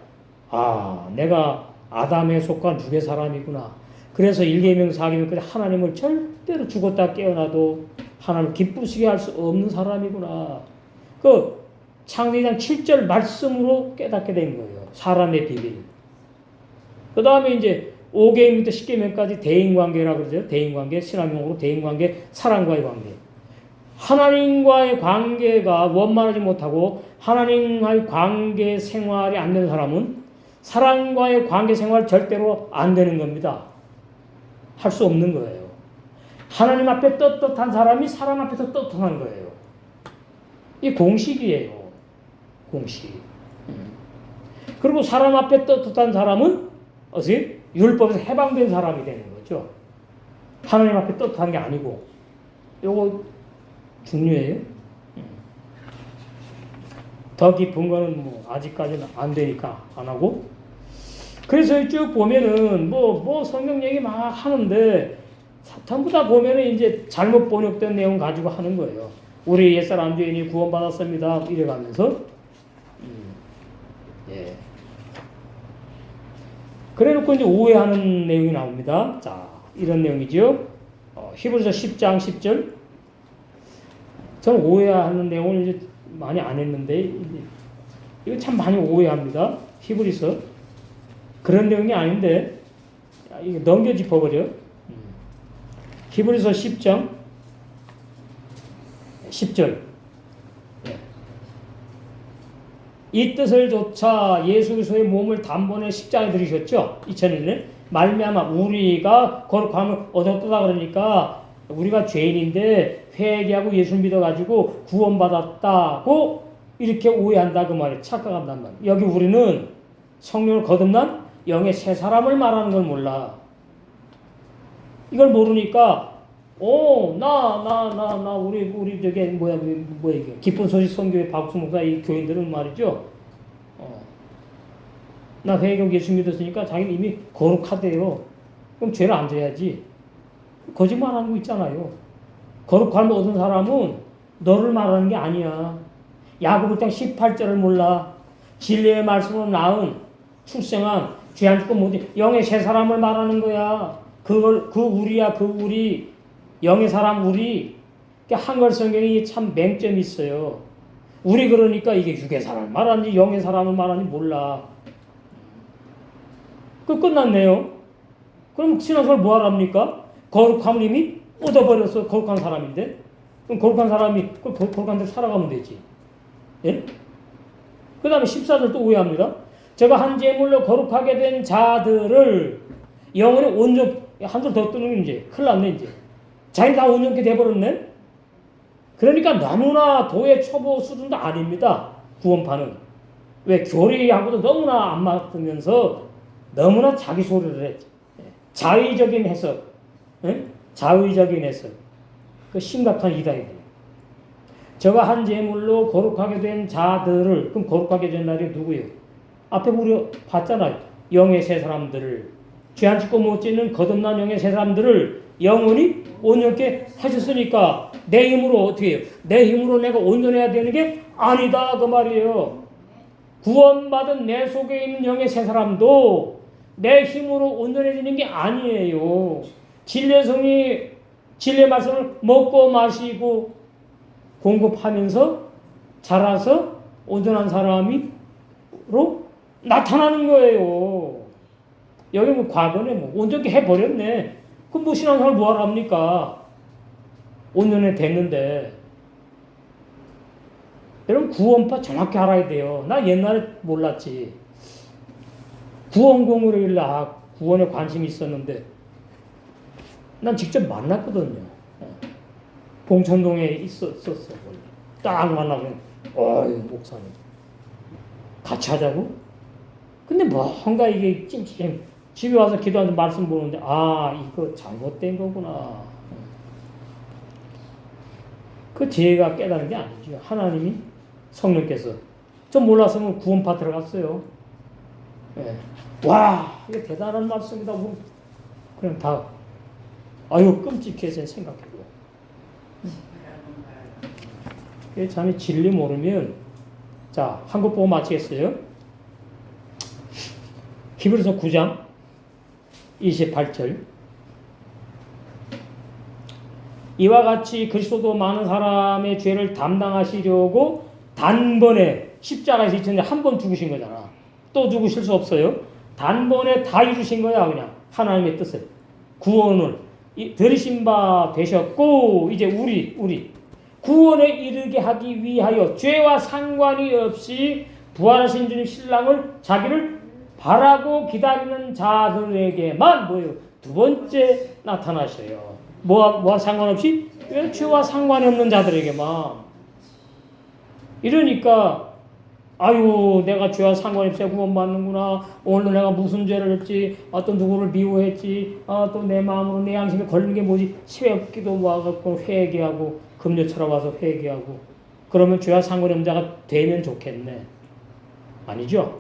내가 아담에 속한 육의 사람이구나. 그래서 1계명, 4계명까지 하나님을 절대로 죽었다 깨어나도 하나님을 기쁘시게 할 수 없는 사람이구나. 그 창세기장 7절 말씀으로 깨닫게 된 거예요. 사람의 비밀. 그 다음에 이제 5계명부터 10계명까지 대인관계라고 그러죠. 대인관계, 신앙용어로 대인관계, 사랑과의 관계. 하나님과의 관계가 원만하지 못하고 하나님과의 관계 생활이 안 되는 사람은 사람과의 관계 생활 절대로 안 되는 겁니다. 할 수 없는 거예요. 하나님 앞에 떳떳한 사람이 사람 앞에서 떳떳한 거예요. 이 공식이에요. 공식. 그리고 사람 앞에 떳떳한 사람은 어떻게? 율법에서 해방된 사람이 되는 거죠. 하나님 앞에 떳떳한 게 아니고. 요거 중요해요. 더 깊은 거는 뭐 아직까지는 안 되니까 안 하고. 그래서 쭉 보면은 뭐 성경 얘기 막 하는데 전부 다 보면은 이제 잘못 번역된 내용 가지고 하는 거예요. 우리 옛사람 죄인이 구원받았습니다. 이래가면서 그래놓고 이제 오해하는 내용이 나옵니다. 자, 이런 내용이죠. 히브리서 10장 10절. 저는 오해하는 내용을 이제 많이 안 했는데 이거 참 많이 오해합니다. 히브리서 그런 내용이 아닌데 이거 넘겨 짚어버려. 히브리서 10장 10절. 이 뜻을 조차 예수 그리스도의 몸을 단번에 십자가에 들이셨죠. 2001년 말미암아 우리가 거룩함을 얻었다 그러니까 우리가 죄인인데 회개하고 예수를 믿어가지고 구원받았다고 이렇게 오해한다 그 말이에요. 착각한단 말이에요. 여기 우리는 성령을 거듭난 영의 새 사람을 말하는 걸 몰라. 이걸 모르니까 우리 저게 뭐야 이게 기쁜 소식 선교회 박수 목사 이 교인들은 말이죠. 나 회개하고 예수 믿었으니까 자기는 이미 거룩하대요. 그럼 죄를 안 져야지. 거짓말하는 거 있잖아요. 거룩함을 얻은 사람은 너를 말하는 게 아니야. 야고보장 18절을 몰라. 진리의 말씀으로 낳은 출생한 죄 안 짓고 못해 영의 새 사람을 말하는 거야. 그 우리야 그 우리 영의 사람 우리. 한글 성경이 참 맹점이 있어요. 우리 그러니까 이게 육의 사람을 말하는지 영의 사람을 말하는지 몰라. 끝났네요. 그럼 신앙생활 뭐하러 합니까? 거룩함을 이미 얻어버렸어. 거룩한 사람인데. 그럼 거룩한 사람이 거룩한 데 살아가면 되지. 예? 그 다음에 14절 또 오해합니다. 제가 한 제물로 거룩하게 된 자들을 영원히 온전, 한 줄 더 뜨는 게 이제 큰일 났네 이제. 자기 다 온전케 돼버렸네. 그러니까 너무나 도의 초보 수준도 아닙니다. 구원파는. 왜 교리하고도 너무나 안 맞으면서 너무나 자기 소리를 해. 자의적인 해석. 자의적인 해석. 그 심각한 이다이다. 저가 한 제물로 거룩하게 된 자들을, 그럼 거룩하게 된 날이 누구예요? 앞에 우리 봤잖아요. 영의 새 사람들을, 죄 안 짓고 못 짓는 거듭난 영의 새 사람들을 영원히 온전케 하셨으니까 내 힘으로 어떻게 해요? 내 힘으로 내가 온전해야 되는 게 아니다 그 말이에요. 구원받은 내 속에 있는 영의 새 사람도 내 힘으로 온전해지는 게 아니에요. 진리의 말씀을 먹고 마시고 공급하면서 자라서 온전한 사람으로 나타나는 거예요. 여기 뭐 과거네 뭐 온전히 해버렸네. 그럼 뭐 신앙생활 뭐하러 합니까? 온전해 됐는데. 여러분 구원파 정확히 알아야 돼요. 나 옛날에 몰랐지. 구원공으로 일래 구원에 관심이 있었는데 난 직접 만났거든요. 봉천동에 있었어. 딱 만나면 목사님 같이 하자고? 근데 뭔가 이게 찜찜 집에 와서 기도하면서 말씀 보는데 이거 잘못된 거구나. 그 제가 깨달은 게 아니죠. 하나님이 성령께서. 전 몰랐으면 구원파 들어갔어요. 네. 와 이게 대단한 말씀이다. 그냥 다 끔찍해서 생각해요. 참 진리 모르면 자 한국 보고 마치겠어요. 히브리서 9장 28절 이와 같이 그리스도도 많은 사람의 죄를 담당하시려고 단번에 십자가에서 한 번 죽으신 거잖아. 또 죽으실 수 없어요. 단번에 다 이루신 거야. 그냥 하나님의 뜻을 구원을 들으신 바 되셨고 이제 우리 구원에 이르게 하기 위하여 죄와 상관이 없이 부활하신 주님 신랑을 자기를 바라고 기다리는 자들에게만 뭐예요? 두 번째 나타나셔요. 뭐와 상관없이 죄와 상관이 없는 자들에게만. 이러니까 내가 죄와 상관이 없이 구원받는구나. 오늘 내가 무슨 죄를 했지. 또 누구를 미워했지. 또 내 마음으로 내 양심에 걸리는 게 뭐지. 새벽기도 와갖고 회개하고 금요철에 와서 회개하고 그러면 죄와 상관이 없는 자가 되면 좋겠네. 아니죠.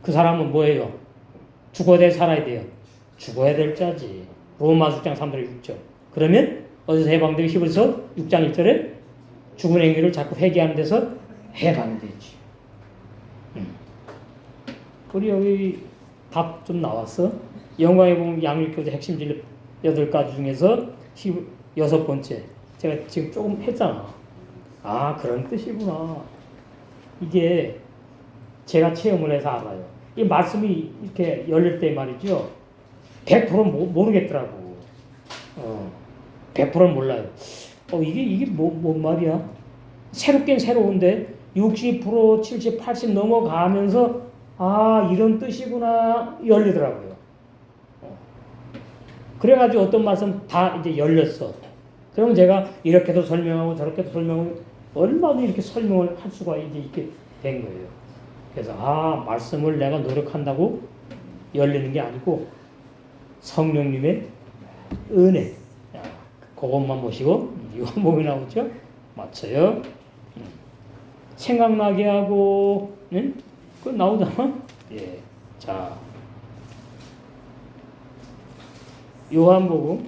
그 사람은 뭐예요? 죽어야 될 살아야 돼요. 죽어야 될 자지. 로마서 6장 3절 6절. 그러면 어디서 해방되고 히브리서 6장 1절에 죽은 행위를 자꾸 회개하는 데서 해방되지. 우리 여기 답 좀 나왔어? 영광에 보면 양육교재 핵심 진리 8가지 중에서 6번째. 제가 지금 조금 했잖아. 그런 뜻이구나. 이게 제가 체험을 해서 알아요. 이 말씀이 이렇게 열릴 때 말이죠. 100% 모르겠더라고. 100%는 몰라요. 이게 뭔 말이야? 새롭긴 새로운데 60%, 70, 80 넘어가면서 이런 뜻이구나 열리더라고요. 그래가지고 어떤 말씀 다 이제 열렸어. 그러면 제가 이렇게도 설명하고 저렇게도 설명하고 얼마나 이렇게 설명을 할 수가 이제 이렇게 된 거예요. 그래서 말씀을 내가 노력한다고 열리는 게 아니고 성령님의 은혜, 그것만 보시고 요한복음이 나오죠. 맞춰요. 생각나게 하고, 응? 그거 나오잖아. 예. 자, 요한복음,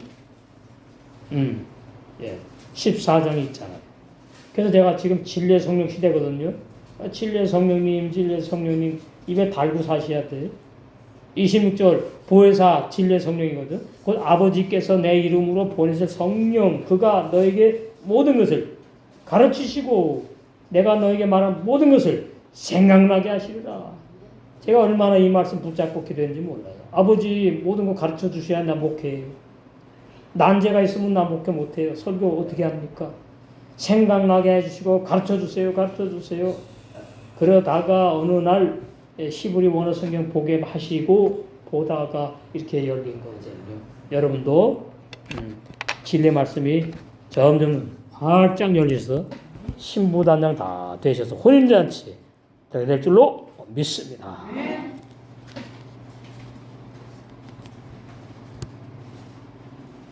예, 14장이 있잖아요. 그래서 제가 지금 진리의 성령 시대거든요. 진리의 성령님 입에 달고 사셔야 돼. 26절 보혜사 진리의 성령이거든. 곧 아버지께서 내 이름으로 보내실 성령, 그가 너에게 모든 것을 가르치시고 내가 너에게 말한 모든 것을 생각나게 하시리라. 제가 얼마나 이 말씀 붙잡고 기도했는지 몰라요. 아버지 모든 거 가르쳐 주셔야 나 목회해요. 난제가 있으면 나 목회 못해요. 설교 어떻게 합니까? 생각나게 해주시고 가르쳐 주세요. 그러다가 어느 날 시브리 원어 성경 보게 하시고 보다가 이렇게 열린 거거든요. 여러분도 진리 말씀이 점점 활짝 열려서 신부단장 다 되셔서 혼인잔치 되게 될 줄로 믿습니다.